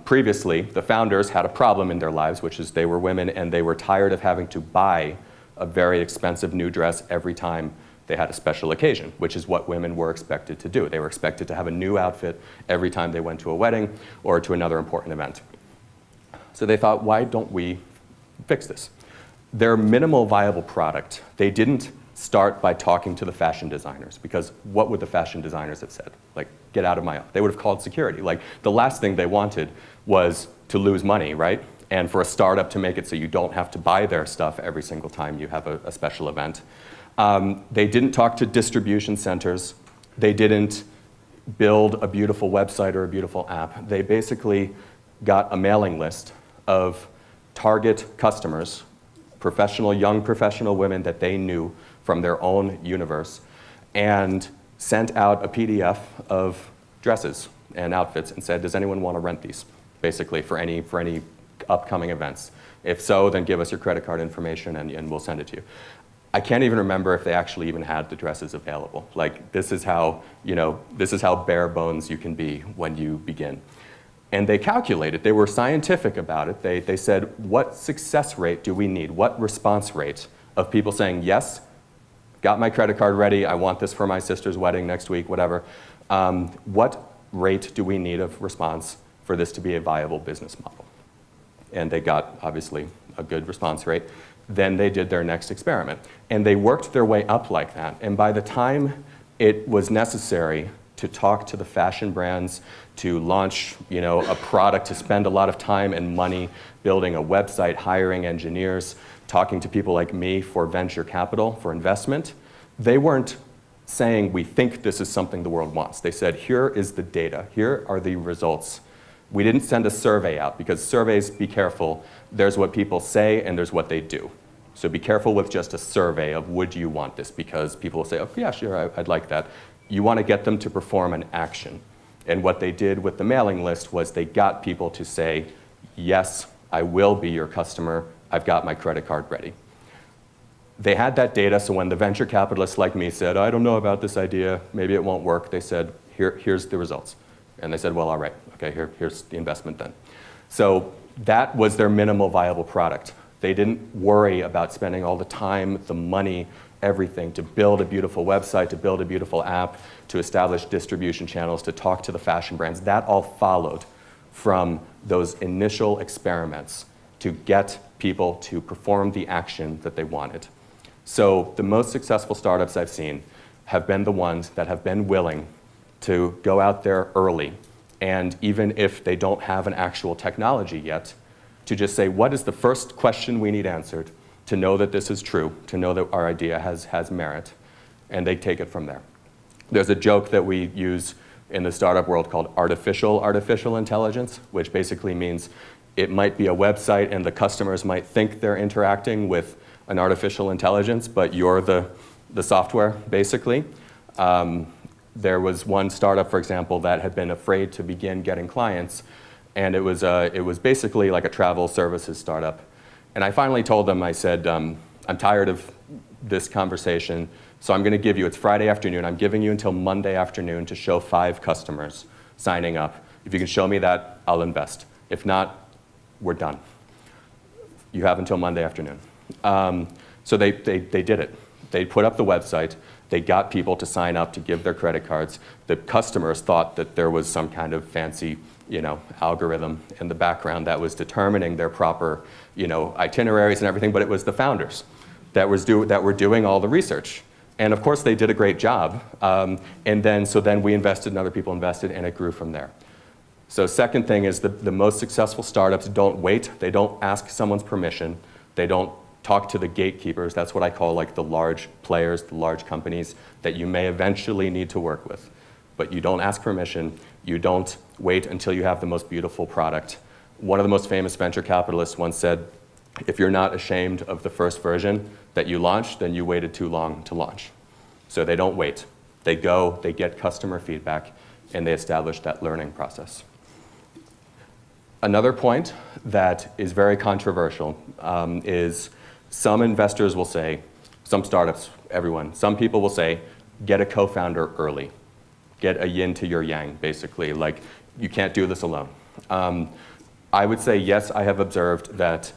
Previously, the founders had a problem in their lives, which is they were women and they were tired of having to buy a very expensive new dress every time they had a special occasion, which is what women were expected to do. They were expected to have a new outfit every time they went to a wedding or to another important event. So they thought, why don't we fix this? Their minimal viable product, they didn't start by talking to the fashion designers, because what would the fashion designers have said? Like, get out of my office. They would have called security. Like, the last thing they wanted was to lose money, right? And for a startup to make it so you don't have to buy their stuff every single time you have a special event. They didn't talk to distribution centers. They didn't build a beautiful website or a beautiful app. They basically got a mailing list of target customers, young professional women that they knew from their own universe, and sent out a PDF of dresses and outfits and said, does anyone want to rent these, basically, for any upcoming events? If so, then give us your credit card information and we'll send it to you. I can't even remember if they actually even had the dresses available. Like, this is how bare bones you can be when you begin. And they calculated, they were scientific about it. They said, what success rate do we need? What response rate of people saying, yes, got my credit card ready, I want this for my sister's wedding next week, whatever. What rate do we need of response for this to be a viable business model? And they got, obviously, a good response rate. Then they did their next experiment. And they worked their way up like that. And by the time it was necessary to talk to the fashion brands, to launch a product, to spend a lot of time and money building a website, hiring engineers, talking to people like me for venture capital, for investment, they weren't saying, we think this is something the world wants. They said, here is the data. Here are the results. We didn't send a survey out because surveys, be careful, there's what people say and there's what they do. So be careful with just a survey of would you want this, because people will say, oh yeah, sure, I'd like that. You want to get them to perform an action. And what they did with the mailing list was they got people to say, yes, I will be your customer. I've got my credit card ready. They had that data, so when the venture capitalists like me said, I don't know about this idea, maybe it won't work, they said, here's the results. And they said, well, all right, okay, here's the investment then. So that was their minimal viable product. They didn't worry about spending all the time, the money, everything to build a beautiful website, to build a beautiful app, to establish distribution channels, to talk to the fashion brands. That all followed from those initial experiments to get people to perform the action that they wanted. So the most successful startups I've seen have been the ones that have been willing to go out there early, and even if they don't have an actual technology yet, to just say, what is the first question we need answered to know that this is true, to know that our idea has merit, and they take it from there. There's a joke that we use in the startup world called artificial intelligence, which basically means it might be a website and the customers might think they're interacting with an artificial intelligence, but you're the software, basically. There was one startup, for example, that had been afraid to begin getting clients, and it was basically like a travel services startup. And I finally told them, I said, I'm tired of this conversation, so I'm going to give you, it's Friday afternoon, I'm giving you until Monday afternoon to show 5 customers signing up. If you can show me that, I'll invest. If not, we're done. You have until Monday afternoon. So they did it. They put up the website. They got people to sign up to give their credit cards. The customers thought that there was some kind of fancy, algorithm in the background that was determining their proper, itineraries and everything, but it was the founders that were doing all the research. And of course, they did a great job. So then we invested and other people invested, and it grew from there. So second thing is the most successful startups don't wait. They don't ask someone's permission. They don't talk to the gatekeepers. That's what I call like the large players, the large companies that you may eventually need to work with. But you don't ask permission. You don't wait until you have the most beautiful product. One of the most famous venture capitalists once said, if you're not ashamed of the first version that you launched, then you waited too long to launch. So they don't wait. They go, they get customer feedback, and they establish that learning process. Another point that is very controversial is some investors will say, some startups, everyone, some people will say, get a co-founder early. Get a yin to your yang, basically. Like, you can't do this alone. I would say, yes, I have observed that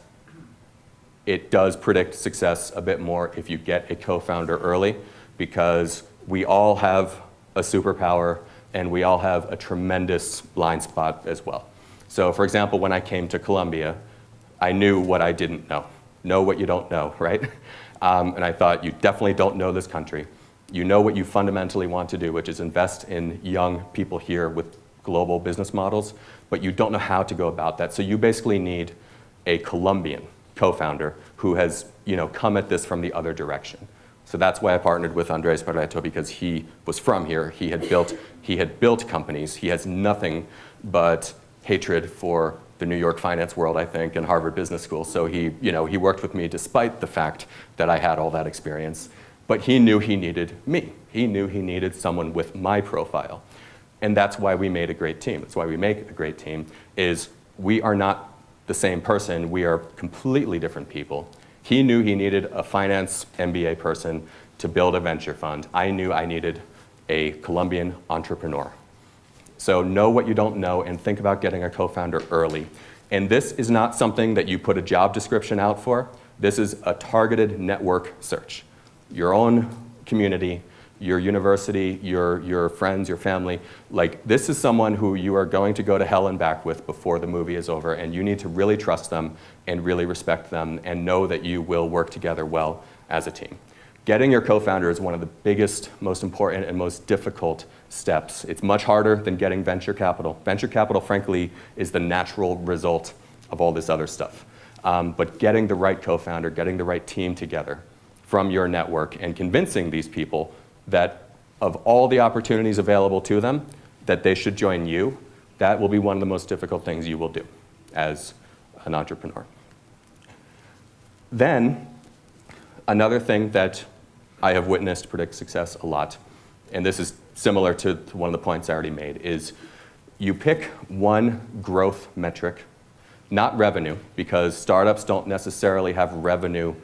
it does predict success a bit more if you get a co-founder early, because we all have a superpower and we all have a tremendous blind spot as well. So for example, when I came to Colombia, I knew what I didn't know. Know what you don't know, right? And I thought, you definitely don't know this country. You know what you fundamentally want to do, which is invest in young people here with global business models, but you don't know how to go about that. So you basically need a Colombian co-founder who has come at this from the other direction. So that's why I partnered with Andres Barreto, because he was from here. He had built companies. He has nothing but hatred for the New York finance world, I think, and Harvard Business School. So he worked with me despite the fact that I had all that experience. But he knew he needed me. He knew he needed someone with my profile. And that's why we made a great team. That's why we make a great team, is we are not the same person. We are completely different people. He knew he needed a finance MBA person to build a venture fund. I knew I needed a Colombian entrepreneur. So know what you don't know and think about getting a co-founder early. And this is not something that you put a job description out for. This is a targeted network search. Your own community, your university, your friends, your family. Like, this is someone who you are going to go to hell and back with before the movie is over, and you need to really trust them and really respect them and know that you will work together well as a team. Getting your co-founder is one of the biggest, most important, and most difficult steps. It's much harder than getting venture capital. Venture capital, frankly, is the natural result of all this other stuff. But getting the right co-founder, getting the right team together from your network and convincing these people that of all the opportunities available to them, that they should join you, that will be one of the most difficult things you will do as an entrepreneur. Then, another thing that I have witnessed predict success a lot, and this is similar to one of the points I already made, is you pick one growth metric, not revenue, because startups don't necessarily have revenue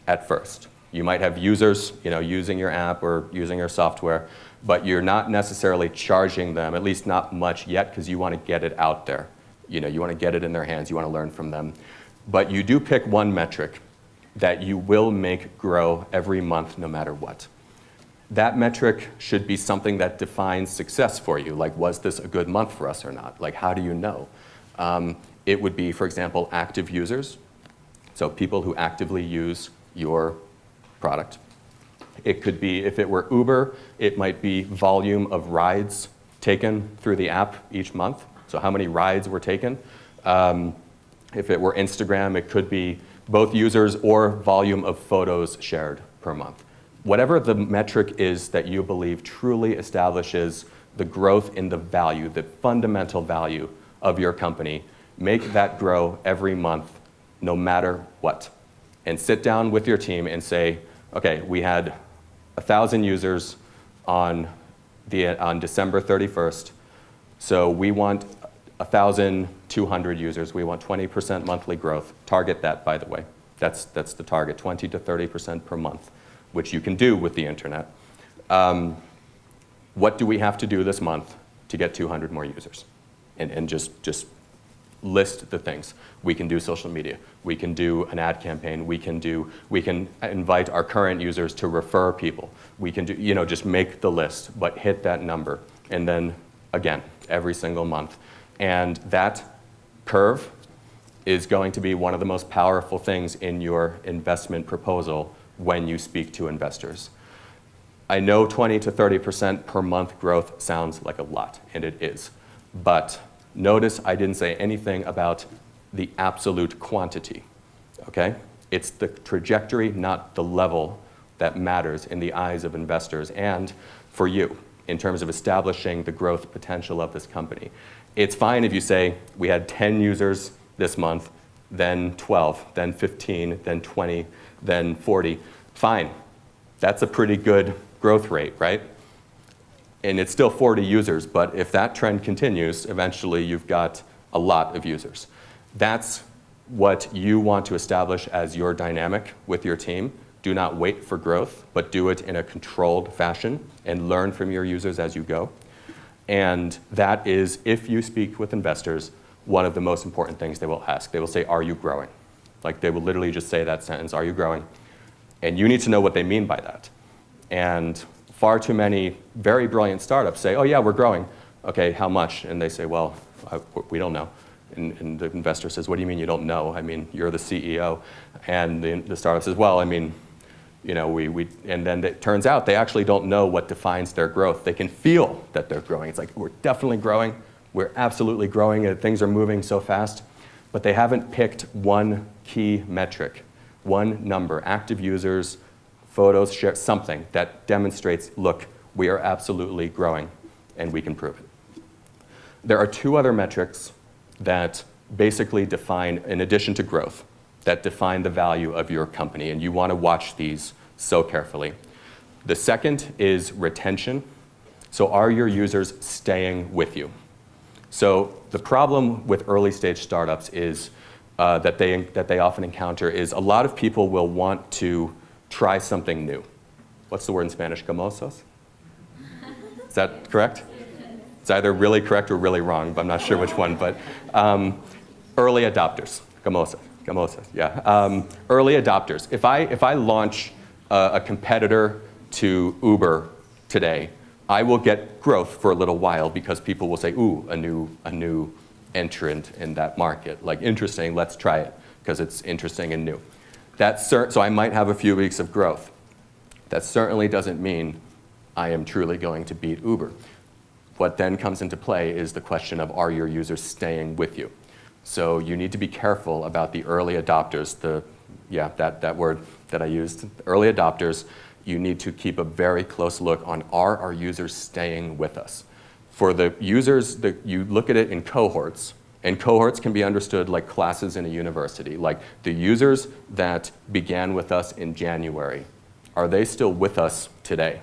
at first. You might have users, using your app or using your software, but you're not necessarily charging them, at least not much yet, because you want to get it out there. You want to get it in their hands, you want to learn from them. But you do pick one metric that you will make grow every month no matter what. That metric should be something that defines success for you. Like, was this a good month for us or not? Like, how do you know? It would be, for example, active users. So people who actively use your product. It could be, if it were Uber, it might be volume of rides taken through the app each month. So how many rides were taken. If it were Instagram, it could be both users or volume of photos shared per month. Whatever the metric is that you believe truly establishes the growth in the value, the fundamental value of your company, make that grow every month no matter what. And sit down with your team and say, okay, we had 1,000 users on December 31st, so we want 1,200 users. We want 20% monthly growth. Target that, by the way. That's the target, 20 to 30% per month, which you can do with the internet. What do we have to do this month to get 200 more users? And just list the things. We can do social media. We can do an ad campaign. We can invite our current users to refer people. We can do, just make the list, but hit that number. And then, again, every single month. And that curve is going to be one of the most powerful things in your investment proposal when you speak to investors. I know 20 to 30% per month growth sounds like a lot, and it is. But notice I didn't say anything about the absolute quantity, okay? It's the trajectory, not the level, that matters in the eyes of investors and for you in terms of establishing the growth potential of this company. It's fine if you say, we had 10 users this month, then 12, then 15, then 20, then 40. Fine. That's a pretty good growth rate, right? And it's still 40 users, but if that trend continues, eventually you've got a lot of users. That's what you want to establish as your dynamic with your team. Do not wait for growth, but do it in a controlled fashion and learn from your users as you go. And that is, if you speak with investors, one of the most important things they will ask. They will say, are you growing? Like, they will literally just say that sentence, are you growing? And you need to know what they mean by that. And far too many very brilliant startups say, oh yeah, we're growing. Okay, how much? And they say, well, we don't know. And the investor says, what do you mean you don't know? I mean, you're the CEO. And the startup says, well, I mean, and then it turns out they actually don't know what defines their growth. They can feel that they're growing. It's like, we're definitely growing. We're absolutely growing, and things are moving so fast. But they haven't picked one key metric, one number, active users, photos, share, something that demonstrates, look, we are absolutely growing, and we can prove it. There are two other metrics that basically define, in addition to growth, that define the value of your company, and you want to watch these so carefully. The second is retention. So are your users staying with you? So the problem with early stage startups is that they often encounter is a lot of people will want to try something new. What's the word in Spanish? Gamosos? Is that correct? It's either really correct or really wrong, but I'm not sure which one. But early adopters, gamosas, yeah. Early adopters. If I launch a competitor to Uber today, I will get growth for a little while because people will say, ooh, a new entrant in that market. Like, interesting, let's try it because it's interesting and new. So I might have a few weeks of growth. That certainly doesn't mean I am truly going to beat Uber. What then comes into play is the question of, are your users staying with you? So you need to be careful about the early adopters, the yeah, that word that I used, early adopters, you need to keep a very close look on, are our users staying with us? For the users, you look at it in cohorts, and cohorts can be understood like classes in a university. Like the users that began with us in January, are they still with us today?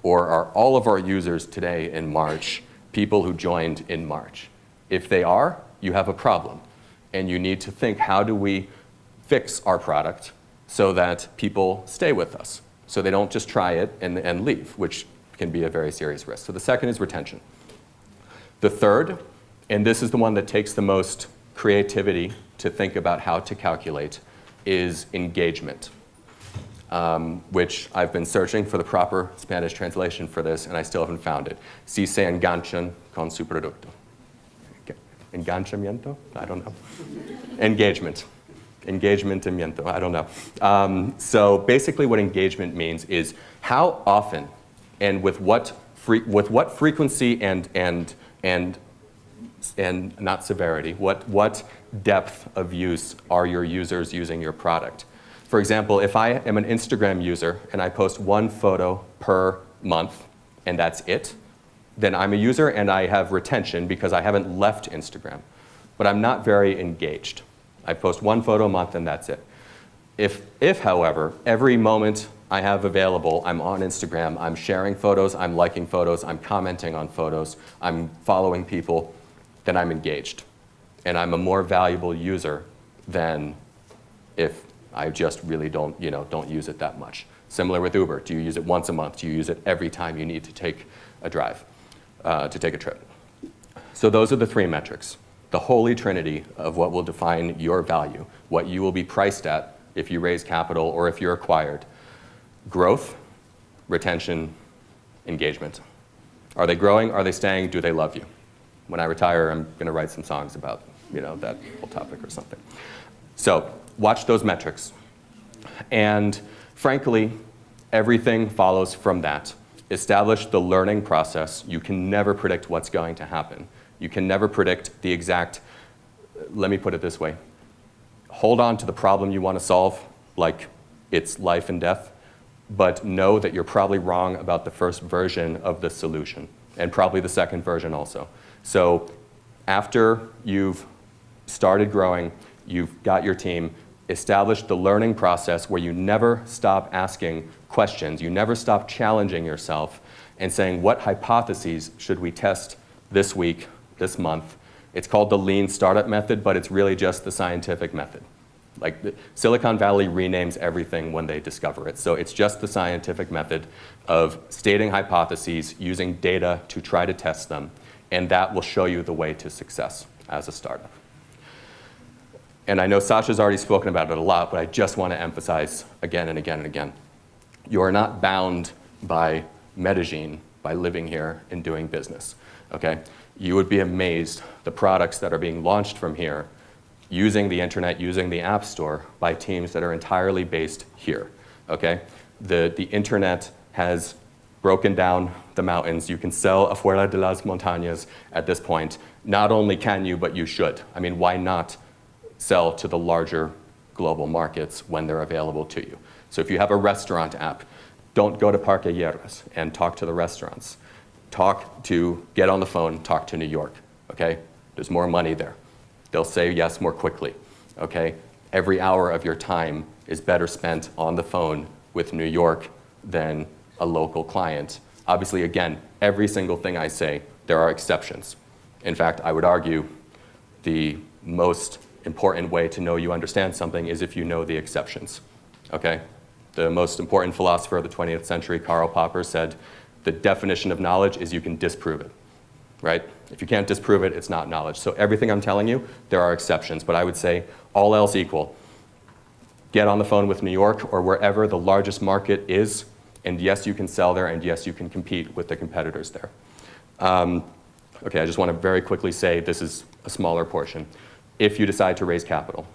Or are all of our users today in March people who joined in March? If they are, you have a problem. And you need to think, how do we fix our product so that people stay with us, so they don't just try it and leave, which can be a very serious risk. So the second is retention. The third, and this is the one that takes the most creativity to think about how to calculate, is engagement, which I've been searching for the proper Spanish translation for this, and I still haven't found it. Si se enganchan con su producto. Enganchamiento? I don't know. Engagement. Engagementamiento, I don't know. So basically what engagement means is how often and with what frequency and not severity, what depth of use are your users using your product? For example, if I am an Instagram user and I post one photo per month and that's it, then I'm a user and I have retention because I haven't left Instagram. But I'm not very engaged. I post one photo a month and that's it. If, however, every moment I have available, I'm on Instagram, I'm sharing photos, I'm liking photos, I'm commenting on photos, I'm following people, then I'm engaged. And I'm a more valuable user than if I just really don't use it that much. Similar with Uber. Do you use it once a month? Do you use it every time you need to take a drive, to take a trip? So those are the three metrics. The holy trinity of what will define your value, what you will be priced at if you raise capital or if you're acquired. Growth, retention, engagement. Are they growing? Are they staying? Do they love you? When I retire, I'm going to write some songs about that whole topic or something. So watch those metrics. And frankly, everything follows from that. Establish the learning process. You can never predict what's going to happen. You can never predict the exact, let me put it this way. Hold on to the problem you want to solve, like it's life and death, but know that you're probably wrong about the first version of the solution, and probably the second version also. So after you've started growing, you've got your team, establish the learning process where you never stop asking questions, you never stop challenging yourself and saying, what hypotheses should we test this week, this month? It's called the lean startup method, but it's really just the scientific method. Like Silicon Valley renames everything when they discover it. So it's just the scientific method of stating hypotheses, using data to try to test them, and that will show you the way to success as a startup. And I know Sasha's already spoken about it a lot, but I just want to emphasize again and again and again. You are not bound by Medellin by living here and doing business, okay? You would be amazed the products that are being launched from here using the internet, using the App Store by teams that are entirely based here, okay? The internet has broken down the mountains. You can sell afuera de las montañas at this point. Not only can you, but you should. I mean, why not sell to the larger global markets when they're available to you? So if you have a restaurant app, don't go to Parque Hierbas and talk to the restaurants. Get on the phone, talk to New York, okay? There's more money there. They'll say yes more quickly, okay? Every hour of your time is better spent on the phone with New York than a local client. Obviously, again, every single thing I say, there are exceptions. In fact, I would argue the most important way to know you understand something is if you know the exceptions, okay? The most important philosopher of the 20th century, Karl Popper, said, the definition of knowledge is you can disprove it, right? If you can't disprove it, it's not knowledge. So everything I'm telling you, there are exceptions, but I would say all else equal, get on the phone with New York or wherever the largest market is, and yes, you can sell there, and yes, you can compete with the competitors there. Okay, I just want to very quickly say this is a smaller portion. If you decide to raise capital,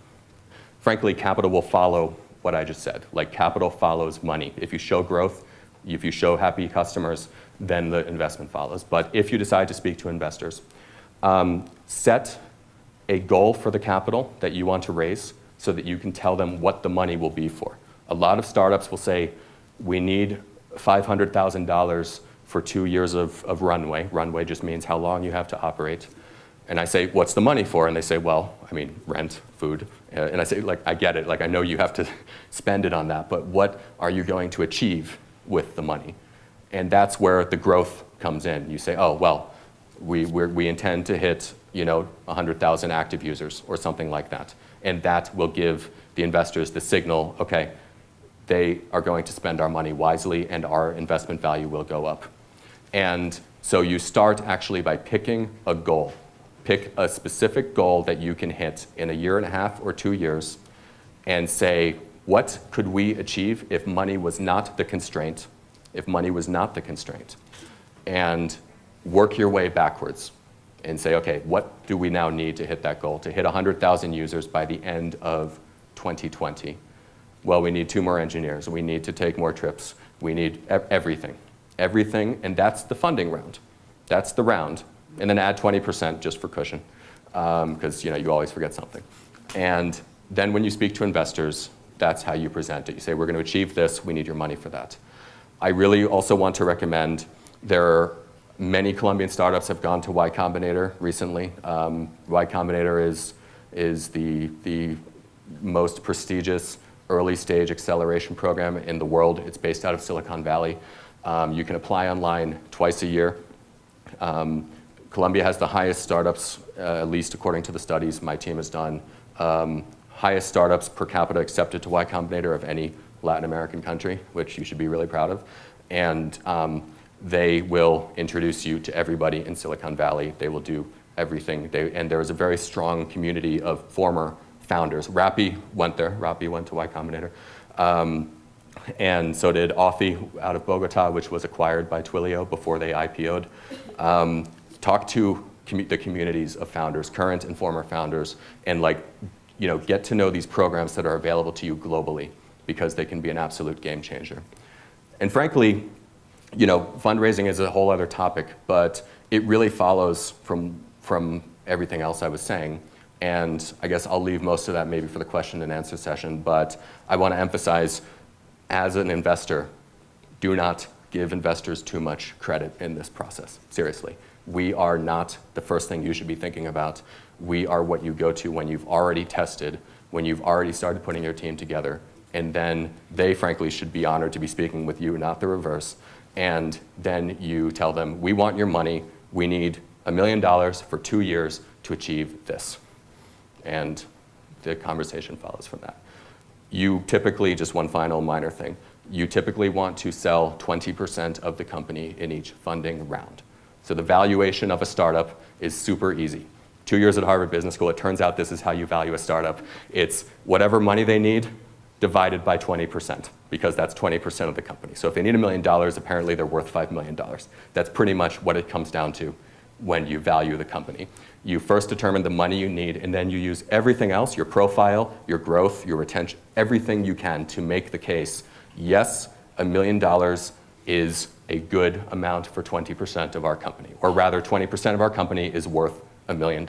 frankly, capital will follow what I just said. Like capital follows money. If you show growth, if you show happy customers, then the investment follows. But if you decide to speak to investors, set a goal for the capital that you want to raise so that you can tell them what the money will be for. A lot of startups will say, we need $500,000 for 2 years of runway. Runway just means how long you have to operate. And I say, what's the money for? And they say, well, I mean, rent, food. And I say, like, I get it. Like, I know you have to spend it on that, but what are you going to achieve with the money? And that's where the growth comes in. You say, oh, well, we intend to hit 100,000 active users or something like that. And that will give the investors the signal, okay, they are going to spend our money wisely and our investment value will go up. And so you start actually by picking a goal. Pick a specific goal that you can hit in a year and a half or 2 years and say, what could we achieve if money was not the constraint? If money was not the constraint. And work your way backwards and say, okay, what do we now need to hit that goal? To hit 100,000 users by the end of 2020. Well, we need 2 more engineers. We need to take more trips. We need everything. Everything, and that's the funding round. That's the round. And then add 20% just for cushion, because you always forget something. And then when you speak to investors, that's how you present it. You say, we're going to achieve this. We need your money for that. I really also want to recommend, there are many Colombian startups have gone to Y Combinator recently. Y Combinator is the most prestigious early stage acceleration program in the world. It's based out of Silicon Valley. You can apply online twice a year. Colombia has the highest startups, at least according to the studies my team has done, highest startups per capita accepted to Y Combinator of any Latin American country, which you should be really proud of. And they will introduce you to everybody in Silicon Valley. They will do everything. And there is a very strong community of former founders. Rappi went there. Rappi went to Y Combinator. And so did Authy out of Bogota, which was acquired by Twilio before they IPO'd. Talk to the communities of founders, current and former founders, and get to know these programs that are available to you globally, because they can be an absolute game changer. And frankly, fundraising is a whole other topic, but it really follows from everything else I was saying. And I guess I'll leave most of that maybe for the question and answer session, but I want to emphasize, as an investor, do not give investors too much credit in this process. Seriously. We are not the first thing you should be thinking about. We are what you go to when you've already tested, when you've already started putting your team together, and then they frankly should be honored to be speaking with you, not the reverse. And then you tell them, we want your money. We need $1 million for 2 years to achieve this. And the conversation follows from that. You typically, just one final minor thing, you typically want to sell 20% of the company in each funding round. So the valuation of a startup is super easy. 2 years at Harvard Business School, it turns out this is how you value a startup. It's whatever money they need divided by 20%, because that's 20% of the company. So if they need $1 million, apparently they're worth $5 million. That's pretty much what it comes down to when you value the company. You first determine the money you need, and then you use everything else, your profile, your growth, your retention, everything you can to make the case, yes, $1 million is a good amount for 20% of our company, or rather 20% of our company is worth $1 million.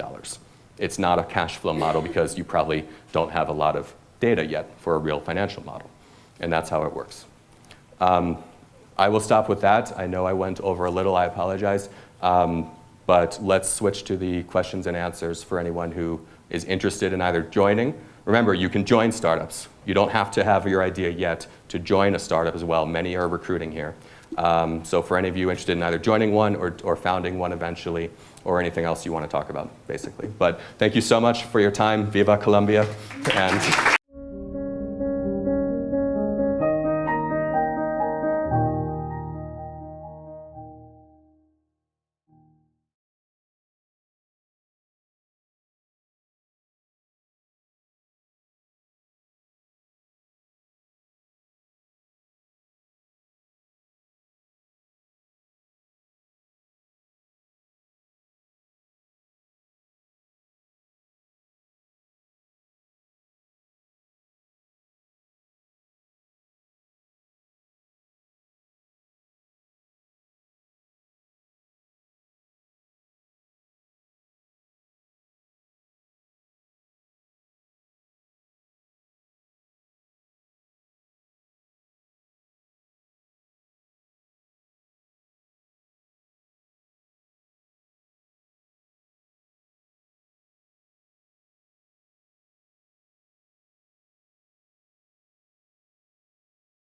It's not a cash flow model because you probably don't have a lot of data yet for a real financial model. And that's how it works. I will stop with that. I know I went over a little, I apologize. But let's switch to the questions and answers for anyone who is interested in either joining. Remember, you can join startups. You don't have to have your idea yet to join a startup as well. Many are recruiting here. So for any of you interested in either joining one or founding one eventually, or anything else you want to talk about, basically. But thank you so much for your time. Viva Colombia. And